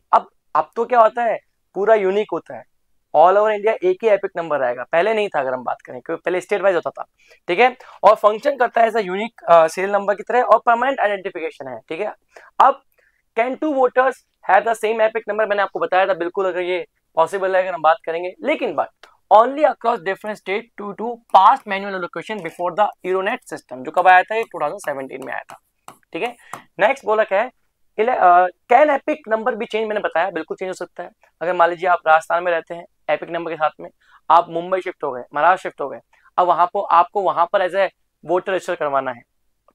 अब तो क्या होता है, पूरा यूनिक होता है, ऑल ओवर इंडिया एक ही एपिक नंबर आएगा, पहले नहीं था अगर हम बात करें, क्योंकि पहले स्टेट वाइज होता था, ठीक है। और फंक्शन करता है as a unique serial number की तरह, और परमानेंट आइडेंटिफिकेशन है, ठीक है। अब can 2 voters have the same EPIC number, मैंने आपको बताया था बिल्कुल अगर ये पॉसिबल है अगर हम बात करेंगे, लेकिन but only across different state to past manual allocation before the ERONET system, जो कब आया था, 2017 में आया था, ठीक है। नेक्स्ट बोला क्या है, कैन एपिक नंबर भी चेंज, मैंने बताया बिल्कुल चेंज हो सकता है। अगर मान लीजिए आप राजस्थान में रहते हैं, एपिक नंबर के साथ में आप मुंबई शिफ्ट हो गए, महाराष्ट्र शिफ्ट हो गए, अब आपको वहां पर एज ए वोटर रजिस्टर करवाना है,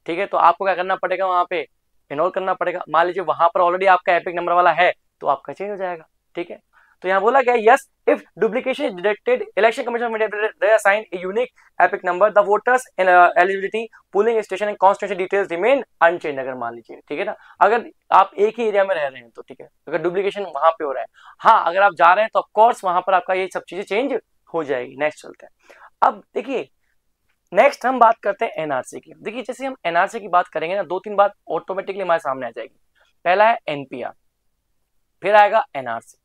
ठीक है। तो आपको क्या करना पड़ेगा, वहां पे इनरोल करना पड़ेगा। मान लीजिए वहां पर ऑलरेडी आपका एपिक नंबर वाला है, तो आपका चेंज हो जाएगा, ठीक है। तो यहाँ बोला गया, yes if duplication is detected, election commission may assign a unique epic number, the voters eligibility, polling station and constituency details remain unchanged, अगर मान लीजिए, ठीक है ना, अगर आप एक ही एरिया में रह रहे हैं तो, ठीक है, अगर डुप्लीकेशन वहां पे हो रहा है, हाँ अगर आप जा रहे हैं तो ऑफकोर्स वहां पर आपका ये सब चीजें चेंज हो जाएगी। नेक्स्ट चलते हैं। अब देखिए नेक्स्ट हम बात करते हैं NRC की। देखिए जैसे हम NRC की बात करेंगे ना, 2-3 बात ऑटोमेटिकली हमारे सामने आ जाएगी। पहला है NPR, फिर आएगा NRC,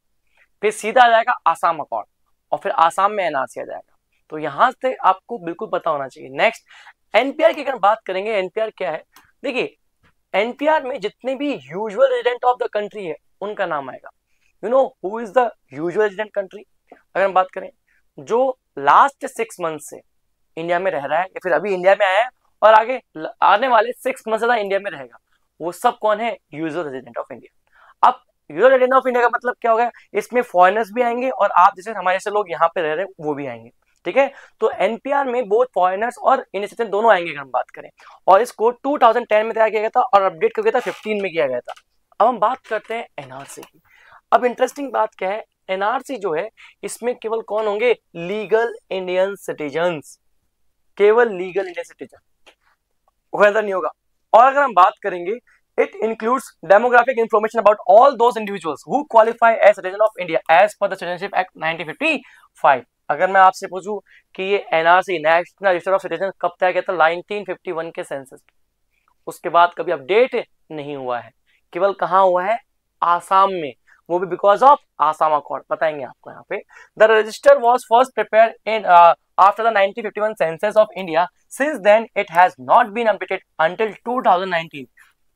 फिर सीधा आ जाएगा आसाम अकॉर्ड, और फिर आसाम में NRC आ जाएगा। तो यहां से आपको बिल्कुल पता होना चाहिए। नेक्स्ट NPR की अगर बात करेंगे, NPR क्या है, देखिए NPR में जितने भी usual resident of the country है उनका नाम आएगा। You know who is the usual resident country, अगर हम बात करें जो लास्ट 6 मंथ से इंडिया में रह रहा है, या फिर अभी इंडिया में आया है और आगे आने वाले 6 मंथ से इंडिया में रहेगा, वो सब कौन है, यूजुअल रेजिडेंट ऑफ इंडिया। अब यूजुअल रेजिडेंट ऑफ इंडिया का मतलब क्या होगा, इसमें फॉरेनर्स भी आएंगे और आप जैसे हमारे से लोग यहाँ पे रह रहे हैं वो भी आएंगे, ठीक है। तो NPR में बोथ फॉरेनर्स और इंडियन सिटीजन दोनों आएंगे अगर हम बात करें, और इसको 2010 में तैयार किया गया था और अपडेट किया गया था 15 में किया गया था। अब हम बात करते हैं NRC की। अब इंटरेस्टिंग बात क्या है, NRC जो है इसमें केवल कौन होंगे, लीगल इंडियन सिटीजन्स, केवल लीगल इंडियन सिटीजन, वेदर नहीं होगा। और अगर हम बात करेंगे, it includes demographic information about all those individuals who qualify as citizen of India as per the Citizenship Act 1955। अगर मैं आपसे पूछूं कि ये NRC national register of citizen कब तैयार किया था, 1951 के सेंसस, उसके बाद कभी अपडेट नहीं हुआ है, केवल कहाँ हुआ है, आसाम में, वो भी बिकॉज ऑफ आसाम अकॉर्ड, बताएंगे आपको यहाँ पे। The register was first prepared in after the 1951 census of India, since then it has not been updated until 2019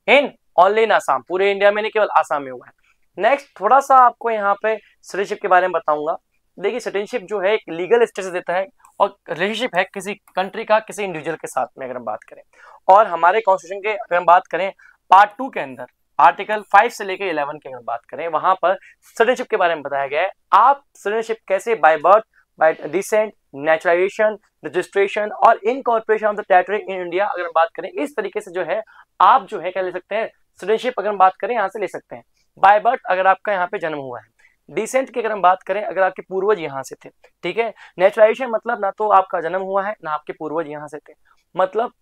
in only in Assam, पूरे इंडिया में नहीं केवल आसाम में हुआ है। नेक्स्ट थोड़ा सा आपको यहाँ पे सिटीजनशिप के बारे में बताऊंगा। देखिए सिटीजनशिप जो है एक लीगल स्टेटस देता है, और रिलेशनशिप है किसी कंट्री का किसी इंडिविजुअल के साथ में अगर हम बात करें। और हमारे कॉन्स्टिट्यूशन के अगर हम बात करें पार्ट 2 के अंदर आर्टिकल 5 से लेकर 11 की अगर बात करें, वहां पर सिटीजनशिप के बारे में बताया गया है। आप सिटीजनशिप कैसे, by birth, by descent, naturalisation, registration और incorporation of the territory in India, अगर हम बात करें इस तरीके से जो है आप जो है क्या ले सकते हैं, सिटीजनशिप अगर हम बात करें यहाँ से ले सकते हैं। बाय बर्थ अगर आपका यहाँ पे जन्म हुआ है, डिसेंट की अगर हम बात करें अगर आपके पूर्वज यहाँ से थे, ठीक है। नेचुरलाइजेशन मतलब ना तो आपका जन्म हुआ है ना आपके पूर्वज यहाँ से थे, मतलब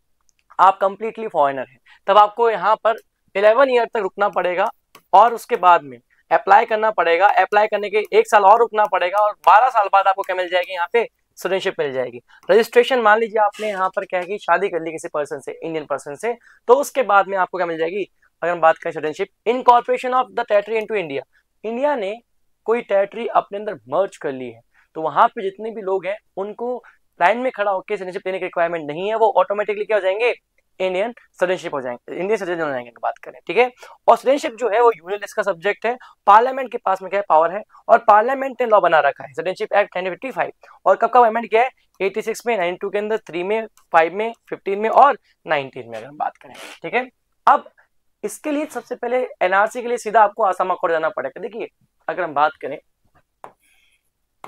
आप कंप्लीटली फॉरेनर हैं, तब आपको यहाँ पर 11 ईयर तक रुकना पड़ेगा, और उसके बाद में अप्लाई करना पड़ेगा। अप्लाई करने के 1 साल और रुकना पड़ेगा, और 12 साल बाद आपको क्या मिल जाएगी, यहाँ पे सिटीजनशिप मिल जाएगी। रजिस्ट्रेशन मान लीजिए आपने यहाँ पर क्या है कि शादी कर ली किसी पर्सन से, इंडियन पर्सन से, तो उसके बाद में आपको क्या मिल जाएगी, अगर हम बात करें citizenship. Incorporation of the territory into India, India ने कोई टेरिटरी अपने अंदर मर्ज कर ली है, तो वहां पे जितने भी लोग हैं उनको लाइन में खड़ा होकर सिटीजनशिप लेने की रिक्वायरमेंट नहीं है, वो ऑटोमेटिकली क्या हो जाएंगे, इंडियन सिटीजनशिप हो जाएंगे, इंडियन सिटीजन हो जाएंगे बात करें, ठीक है। और सिटीजनशिप जो है वो यूनियन लिस्ट का सब्जेक्ट है, पार्लियामेंट के पास में क्या है, पावर है, और पार्लियामेंट ने लॉ बना रखा है सिटीजनशिप एक्ट 1955, और कब का अमेंड किया है, 86 में, 92 के अंदर, 3 में, 5 में, 15 में और 19 में अगर हम बात करें। ठीक है, अब इसके लिए सबसे पहले एनआरसी के लिए सीधा आपको आसाम अकॉर्ड जाना पड़ेगा। देखिए अगर हम बात करें,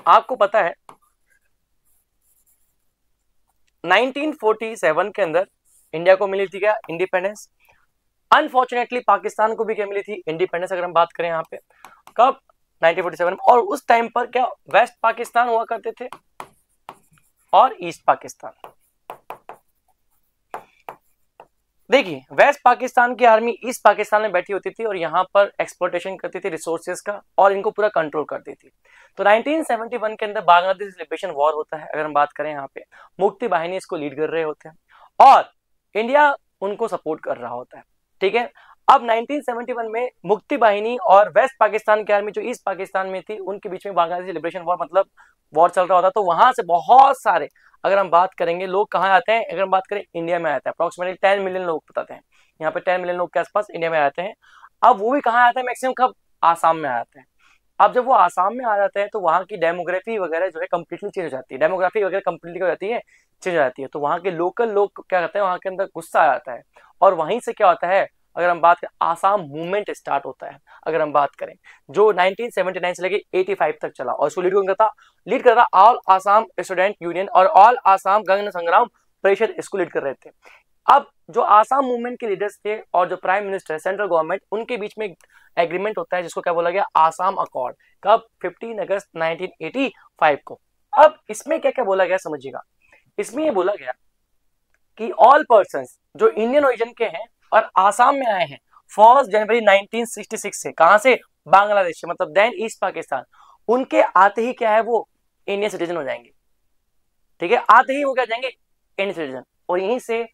आपको पता है 1947 के अंदर इंडिया को मिली थी क्या इंडिपेंडेंस। अनफॉर्चुनेटली पाकिस्तान को भी क्या मिली थी इंडिपेंडेंस अगर हम बात करें यहाँ पे, कब 1947 में। और उस टाइम पर क्या वेस्ट पाकिस्तान हुआ करते थे और ईस्ट पाकिस्तान। देखिए वेस्ट पाकिस्तान की आर्मी ईस्ट पाकिस्तान में बैठी होती थी और यहाँ पर एक्सप्लोटेशन करती थी रिसोर्सेज का और इनको पूरा कंट्रोल करती थी। तो 1971 के अंदर बांग्लादेश लिबरेशन वॉर होता है अगर हम बात करें, यहाँ पे मुक्ति बाहिनी इसको लीड कर रहे होते हैं और इंडिया उनको सपोर्ट कर रहा होता है। ठीक है, अब 1971 में मुक्ति बाहिनी और वेस्ट पाकिस्तान की आर्मी जो ईस्ट पाकिस्तान में थी उनके बीच में बांग्लादेश लिबरेशन वॉर मतलब वॉर चल रहा होता है। तो वहां से बहुत सारे अगर हम बात करेंगे लोग कहाँ आते हैं, अगर हम बात करें इंडिया में आते हैं अप्रोक्सीमेटली 10 मिलियन लोग बताते हैं, यहाँ पे 10 मिलियन लोग के आसपास इंडिया में आते हैं। अब वो भी कहाँ आते हैं मैक्सिमम, कब आसाम में आते हैं। अब जब वो आसाम में आ जाते हैं तो वहाँ की डेमोग्राफी वगैरह जो है कंप्लीटली चेंज हो जाती है, डेमोग्राफी वगैरह कंप्लीटली हो जाती है, चेंज हो जाती है। तो वहाँ के लोकल लोग क्या करते हैं, वहाँ के अंदर गुस्सा आ जाता है और वहीं से क्या होता है, अगर हम बात करें आसाम मूवमेंट स्टार्ट होता है अगर हम बात करें, जो 1979 से लेके 85 तक चला और इसको लीड कर रहा ऑल आसाम स्टूडेंट यूनियन और ऑल आसाम गण संग्राम परिषद इसको लीड कर रहे थे। अब जो आसाम मूवमेंट के लीडर्स थे और जो प्राइम मिनिस्टर सेंट्रल गवर्नमेंट उनके बीच में एग्रीमेंट होता है जिसको क्या बोला गया आसाम अकॉर्ड, कब 15 अगस्त 1985 को। अब इसमें क्या क्या बोला गया समझिएगा, इसमें ये बोला गया कि ऑल पर्सन जो इंडियन ओरिजिन के हैं और आसाम में आए हैं 1 जनवरी 1966 से, कहां से, बांग्लादेश से, मतलब देन ईस्ट पाकिस्तान, उनके आते ही क्या है वो इंडियन सिटीजन हो जाएंगे। ठीक है, आते ही वो क्या जाएंगे इंडियन सिटीजन, और यहीं से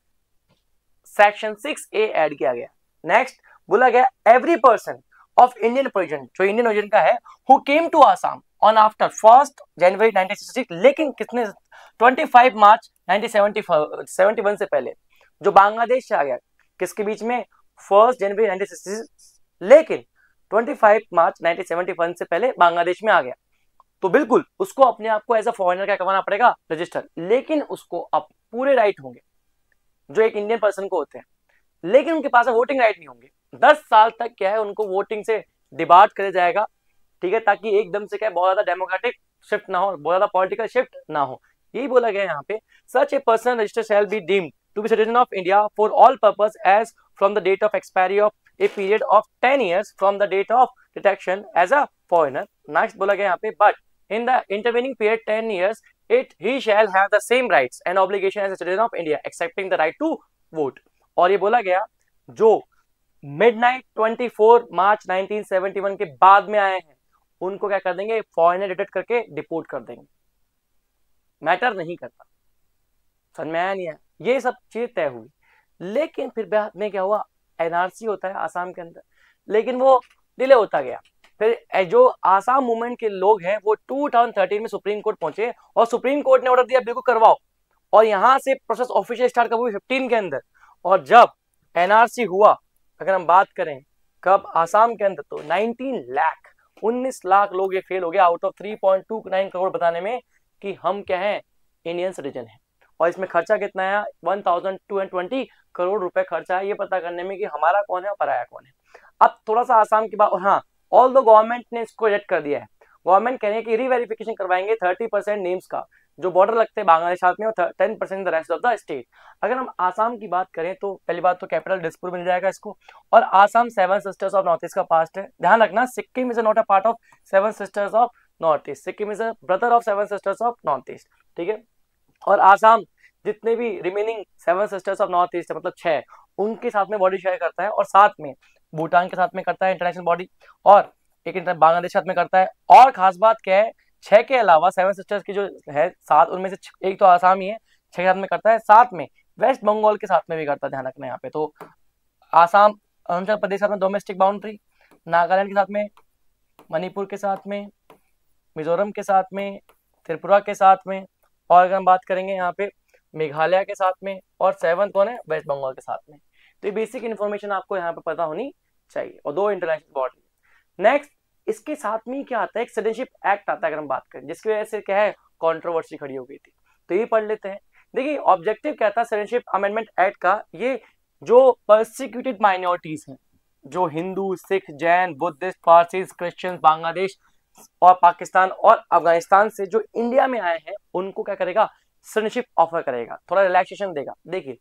सेक्शन 6A ऐड किया गया। नेक्स्ट बोला गया every person of Indian origin, जो इंडियन ओरिजिन का है, who came to Assam on after 1 January 1966, लेकिन कितने 25 मार्च 1971 से पहले, जो बांग्लादेश से आ गया किसके बीच में 1 जनवरी 1966, लेकिन 25 मार्च 1971 से पहले बांग्लादेश में आ गया, तो बिल्कुल उसको अपने आप को एज अ फॉरेनर क्या करवाना पड़ेगा, रजिस्टर। लेकिन उसको अब पूरे राइट होंगे जो एक इंडियन पर्सन को होते हैं, लेकिन उनके पास वोटिंग राइट नहीं होंगे। 10 साल तक क्या है उनको वोटिंग से डिबार्ट किया जाएगा। ठीक है, ताकि एकदम से क्या है बहुत ज्यादा डेमोक्रेटिक शिफ्ट ना हो, बहुत ज्यादा पॉलिटिकल शिफ्ट ना हो। यही बोला गया यहाँ पे, such a person register shall be deemed to be citizen of India for all purpose as from the date of expiry of a period of 10 years from the date of detection as a foreigner. Next बोला गया यहाँ पे, but in the intervening period 10 years he shall have the same rights and obligation as a citizen of India excepting the right to vote. और ये बोला गया जो midnight 24 मार्च 1971 के बाद में आए हैं उनको क्या कर देंगे, फॉरेनर डिटेक्ट करके डिपोर्ट कर देंगे, मैटर नहीं करता। समझ में आया नहीं है, ये सब चीज तय हुई। लेकिन फिर बाद में क्या हुआ, एनआरसी होता है आसाम के अंदर, लेकिन वो डिले होता गया। फिर जो आसाम मूवमेंट के लोग हैं वो 2013 में सुप्रीम कोर्ट पहुंचे और सुप्रीम कोर्ट ने ऑर्डर दिया बिल्कुल करवाओ, और यहां से प्रोसेस ऑफिशियल स्टार्ट कब हुई 15 के अंदर। और जब एनआरसी हुआ अगर हम बात करें कब आसाम के अंदर, तो 19 लाख लोग ये फेल हो गए आउट ऑफ 3.29 करोड़ बताने में कि हम क्या है इंडियन सिटीजन है। और इसमें खर्चा कितना है, 1220 करोड़ रुपए खर्चा है ये पता करने में कि हमारा कौन है और पराया कौन है। अब थोड़ा सा आसाम की बात, हाँ ऑल दो गवर्नमेंट ने इसको रिजेक्ट कर दिया है। गवर्नमेंट कह रहे हैं कि रीवेरिफिकेशन करवाएंगे 30% नेम्स का जो बॉर्डर लगते हैं बांग्लादेश साथ में, और 10% the rest of the state. अगर हम आसाम की बात करें तो पहली बात तो कैपिटल दिसपुर मिल जाएगा इसको, और Assam 7 sisters of north east का पास्ट है। ध्यान रखना Sikkim is not a part of 7 sisters of north east, Sikkim is a brother of 7 sisters of north east. ठीक है, और आसाम जितने भी remaining 7 sisters of north east मतलब 6 उनके साथ में बॉडी शेयर करता है, और साथ में भूटान के साथ में करता है इंटरनेशनल बॉडी, और एक बांग्लादेश साथ में करता है। और खास बात क्या है, 6 के अलावा 7 सिस्टर्स की जो है 7 उनमें से एक तो आसाम ही है, 6 के साथ में करता है, साथ में वेस्ट बंगाल के साथ में भी करता है। ध्यान रखना यहाँ पे, तो आसाम अरुणाचल प्रदेश के साथ में डोमेस्टिक बाउंड्री, नागालैंड के साथ में, मणिपुर के साथ में, मिजोरम के साथ में, त्रिपुरा के साथ में, और अगर हम बात करेंगे यहाँ पे मेघालय के साथ में, और 7 कौन है वेस्ट बंगाल के साथ में। तो ये बेसिक इन्फॉर्मेशन आपको यहाँ पे पता होनी चाहिए, और 2 इंटरनेशनल बॉडी। नेक्स्ट इसके साथ में क्या आता है, एक सिटीजनशिप एक्ट आता है अगर हम बात करें, जिसकी वजह से क्या है कंट्रोवर्सी खड़ी हो गई थी। तो ये पढ़ लेते हैं। देखिए ऑब्जेक्टिव क्या था सिटीजनशिप अमेंडमेंट एक्ट का, ये जो परसिक्यूटेड माइनॉरिटीज हैं, जो हिंदू, सिख, जैन, बुद्धिस्ट, पारसी, क्रिश्चियन, बांग्लादेश और पाकिस्तान और अफगानिस्तान से जो इंडिया में आए हैं, उनको क्या करेगा, सिटीजनशिप ऑफर करेगा, थोड़ा रिलैक्सेशन देगा। देखिए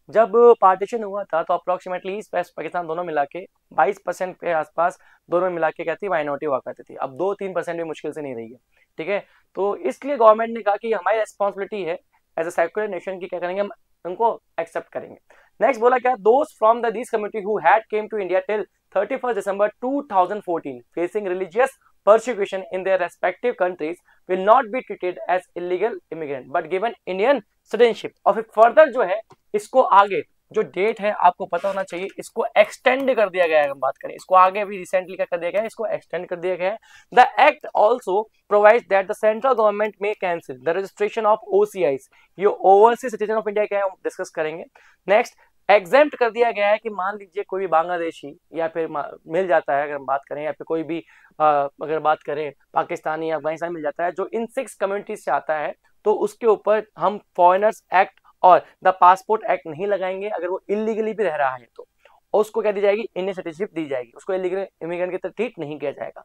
जब पार्टीशन हुआ था तो अप्रोक्सीमेटली ईस्ट वेस्ट पाकिस्तान दोनों मिला के 22% के आसपास दोनों मिला के क्या थी, माइनॉरिटी हुआ करती थी। अब 2-3% भी मुश्किल से नहीं रही है, ठीक है। तो इसलिए गवर्नमेंट ने कहा कि हमारी रिस्पॉन्सिबिलिटी है एज अ सेक्युलर नेशन की, क्या करेंगे हम उनको एक्सेप्ट करेंगे। नेक्स्ट बोला क्या, दोस्त from the this community who had came to India till 31 December 2014 facing religious persecution in their respective countries will not be treated as illegal immigrant but given Indian citizenship। और फिर further जो है इसको आगे जो डेट है आपको पता होना चाहिए, इसको एक्सटेंड कर दिया गया है। हम बात करें इसको आगे भी रिसेंटली क्या कर दिया गया है, इसको एक्सटेंड कर दिया गया है। The act also provides that the central government may cancel the registration of OCIs, ये ओवरसीज सिटीजन ऑफ इंडिया क्या है हम डिस्कस करेंगे। नेक्स्ट एग्जेम्प्ट कर दिया गया है कि मान लीजिए कोई भी बांग्लादेशी या फिर मिल जाता है, अगर हम बात करें, या फिर कोई भी अगर बात करें पाकिस्तानी या अफगानिस्तान मिल जाता है जो इन 6 कम्युनिटीज से आता है, तो उसके ऊपर हम फॉरेनर्स एक्ट और द पासपोर्ट एक्ट नहीं लगाएंगे अगर वो इलीगली भी रह रहा है तो। और उसको क्या दी जाएगी, इंडियन सिटीजनशिप दी जाएगी, उसको इलीगल इमिग्रेंट की तरह ट्रीट नहीं किया जाएगा।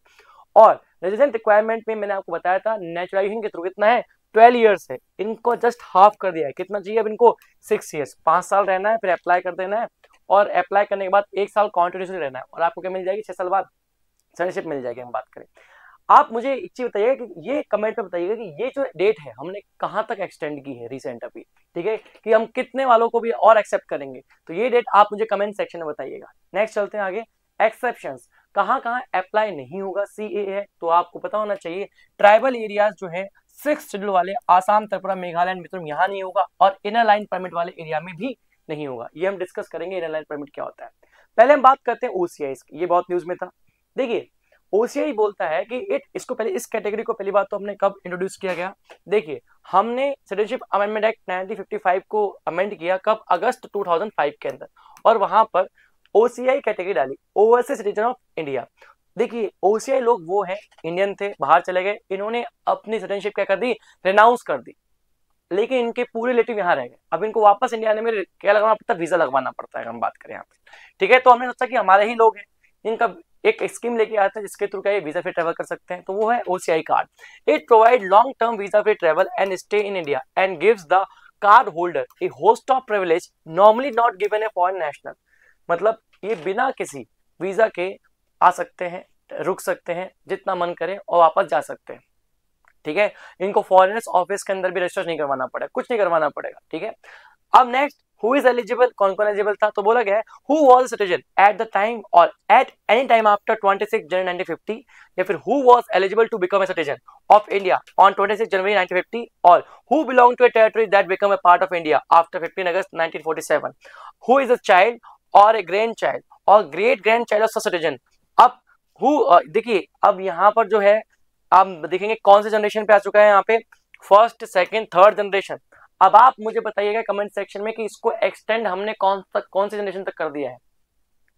और रेजिडेंट रिक्वायरमेंट में मैंने आपको बताया था नेचुरलाइजेशन के थ्रू कितना है, 12 ईयर्स है, इनको जस्ट हाफ कर दिया है। कितना चाहिए अब इनको, 6 ईयर्स, 5 साल रहना है, फिर अप्लाई कर देना है, और अप्लाई करने के बाद 1 साल कॉन्टिन्यूसली रहना है, और आपको क्या मिल जाएगी, 6 साल बाद सिटीजनशिप मिल जाएगी। हम बात करें, आप मुझे एक चीज बताइएगा कि ये कमेंट में बताइएगा कि ये जो डेट है हमने कहाँ तक एक्सटेंड की है रिसेंट अभी, ठीक है, कि हम कितने वालों को भी और एक्सेप्ट करेंगे, तो ये डेट आप मुझे कमेंट सेक्शन में बताइएगा। नेक्स्ट चलते हैं आगे, एक्सेप्शंस कहाँ कहाँ अप्लाई नहीं होगा CAA है, तो आपको पता होना चाहिए ट्राइबल एरियाज जो है 6 शेड्यूल वाले, आसाम, त्रिपुरा, मेघालय, मिजोरम, यहाँ नहीं होगा, और इनर लाइन परमिट वाले एरिया में भी नहीं होगा। ये हम डिस्कस करेंगे इनर लाइन परमिट क्या होता है। पहले हम बात करते हैं OCIs, ये बहुत न्यूज में था। देखिए OCI बोलता है कि इसको पहले, इस कैटेगरी को पहली बात तो हमने कब इंट्रोड्यूस किया गया, देखिए हमने सिटीजनशिप अमेंडमेंट एक्ट 1955 को अमेंड किया कब, अगस्त 2005 के अंदर, और वहां पर OCI कैटेगरी डाली, ओवरसीज सिटीजन ऑफ इंडिया। देखिए OCI लोग वो हैं, इंडियन थे, बाहर चले गए, इन्होंने अपनी सिटीजनशिप क्या कर दी, रिनाउंस कर दी, लेकिन इनके पूरे रिलेटिव यहाँ रह गए। अब इनको वापस इंडिया आने में क्या लगवाना पड़ता है, वीजा लगवाना पड़ता है। हम बात करें यहाँ पे, ठीक है, तो हमने सोचा कि हमारे ही लोग हैं, इनका एक स्कीम लेके आते हैं जिसके थ्रू क्या वीजा फ्री ट्रेवल कर सकते हैं, तो वो है OCI card. It provide long term visa free travel and stay in India and gives the card holder A host of privilege normally not given a foreign national. मतलब ये बिना किसी वीजा के आ सकते हैं, रुक सकते हैं जितना मन करे और वापस जा सकते हैं, ठीक है। इनको फॉरेनर्स ऑफिस के अंदर भी रजिस्टर नहीं करवाना पड़ेगा, कुछ नहीं करवाना पड़ेगा, ठीक है। अब नेक्स्ट, हु इज एलिजिबल, कौन कौन एलिजिबल था, तो बोला गया है who was citizen at the time और at any time after 26 January 1950, या फिर who was eligible to become a citizen of India on 26 January 1950, और who belong to a territory that become a part of India after 15 August 1947, who is a child और a grand child और great grand child of citizen. अब देखिए अब यहाँ पर जो है आप देखेंगे कौन से जनरेशन पे आ चुका है, यहाँ पे फर्स्ट, सेकंड, थर्ड जनरेशन। अब आप मुझे बताइएगा कमेंट सेक्शन में कि इसको एक्सटेंड हमने कौन से जनरेशन तक कर दिया है,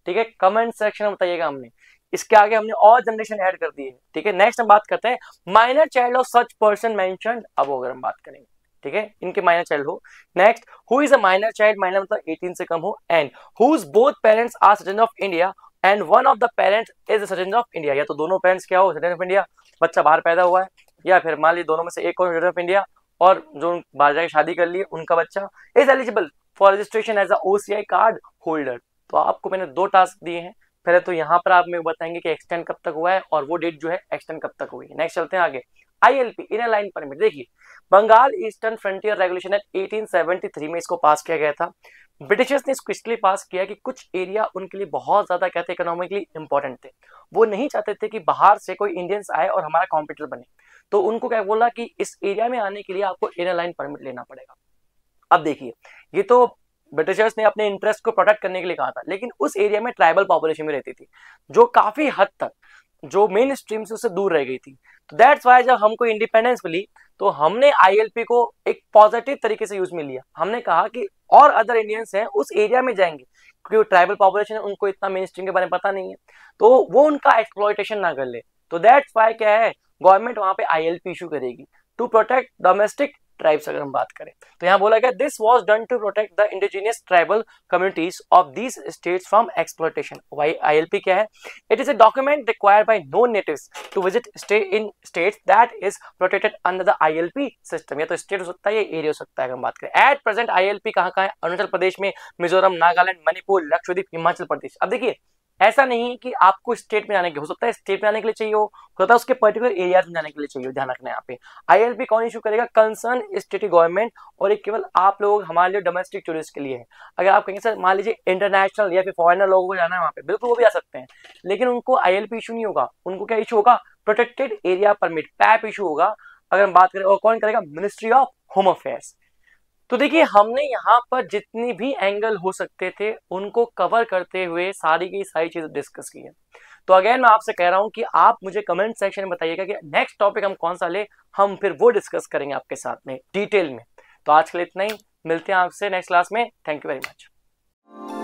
ठीक है, कमेंट सेक्शन में बताइएगा। हमने इसके आगे हमने और जनरेशन ऐड कर दी है, ठीक है। नेक्स्ट हम बात करते हैं minor child of such person mentioned. अब अगर हम बात करेंगे, ठीक है, इनके माइनर चाइल्ड हो। Next, who is a minor child, minor मतलब 18 से कम हो, and whose both parents are citizen of India and one of the parents is a citizen of India. या तो दोनों पेरेंट्स क्या हो, सिटीजन ऑफ इंडिया, बच्चा बाहर पैदा हुआ है, या फिर मान लीजिए दोनों में से एक और सिटीजन ऑफ इंडिया और जो बाहर जाके शादी कर ली उनका बच्चा is eligible for registration as a OCI card holder. तो आपको मैंने 2 टास्क दिए हैं, पहले तो यहाँ पर आप मेरे को बताएंगे कि एक्सटेंड कब तक हुआ है और वो डेट जो है एक्सटेंड कब तक हुई है। नेक्स्ट चलते हैं आगे, ILP इनर लाइन परमिट। देखिए Bengal eastern frontier regulation act 1873 में इसको पास किया गया था। ब्रिटिशर्स ने इसको इसलिए पास किया कि कुछ एरिया उनके लिए बहुत ज्यादा कहते इकोनॉमिकली इंपॉर्टेंट थे, वो नहीं चाहते थे कि बाहर से कोई इंडियंस आए और हमारा कॉम्पिटिटर बने, तो उनको क्या बोला कि इस एरिया में आने के लिए आपको इनर लाइन परमिट लेना पड़ेगा। अब देखिए ये तो ब्रिटिशर्स ने अपने इंटरेस्ट को प्रोटेक्ट करने के लिए कहा था, लेकिन उस एरिया में ट्राइबल पॉपुलेशन भी रहती थी जो काफी हद तक जो मेन स्ट्रीम से उससे दूर रह गई थी। तो दैट्स वाई जब हमको इंडिपेंडेंस मिली तो हमने ILP को एक पॉजिटिव तरीके से यूज में लिया। हमने कहा कि और अदर इंडियंस हैं उस एरिया में जाएंगे क्योंकि ट्राइबल पॉपुलेशन है, उनको इतना मेन स्ट्रीम के बारे में पता नहीं है, तो वो उनका एक्सप्लॉयटेशन ना कर ले। तो दैट्स वाई क्या है, गवर्नमेंट वहां पे ILP इशू करेगी टू प्रोटेक्ट डोमेस्टिक ट्राइब्स अगर हम बात करें तो यहाँ बोला गया this was done to protect the indigenous tribal communities of these states from exploitation. ILP क्या है? It is a document required by non natives to visit stay in states that is protected under the ILP system. या तो state हो सकता है या area हो सकता है अगर हम बात करें। एट प्रेजेंट ILP कहाँ है? अरुणाचल प्रदेश में, मिजोरम, नागालैंड, मणिपुर, लक्षद्वीप, हिमाचल प्रदेश। अब देखिए ऐसा नहीं है कि आपको स्टेट में जाने के, हो सकता है स्टेट में जाने के लिए चाहिए हो सकता है उसके पर्टिकुलर एरिया में जाने के लिए चाहिए हो। ध्यान रखना यहाँ पे ILP कौन इशू करेगा? कंसर्न स्टेट गवर्नमेंट, और ये केवल आप लोग हमारे लिए डोमेस्टिक टूरिस्ट के लिए है। अगर आप कहेंगे सर मान लीजिए इंटरनेशनल या फिर फॉरेनर लोगों को जाना है वहाँ पे, बिल्कुल वो भी आ सकते हैं, लेकिन उनको ILP इशू नहीं होगा। उनको क्या इशू होगा? Protected area permit, PAP issue होगा अगर हम बात करें। और कौन करेगा? Ministry of home affairs. तो देखिए हमने यहाँ पर जितनी भी एंगल हो सकते थे उनको कवर करते हुए सारी की सारी चीजें डिस्कस की है। तो अगेन मैं आपसे कह रहा हूं कि आप मुझे कमेंट सेक्शन में बताइएगा कि नेक्स्ट टॉपिक हम कौन सा ले, हम फिर वो डिस्कस करेंगे आपके साथ में डिटेल में। तो आज के लिए इतना ही, मिलते हैं आपसे नेक्स्ट क्लास में। Thank you very much.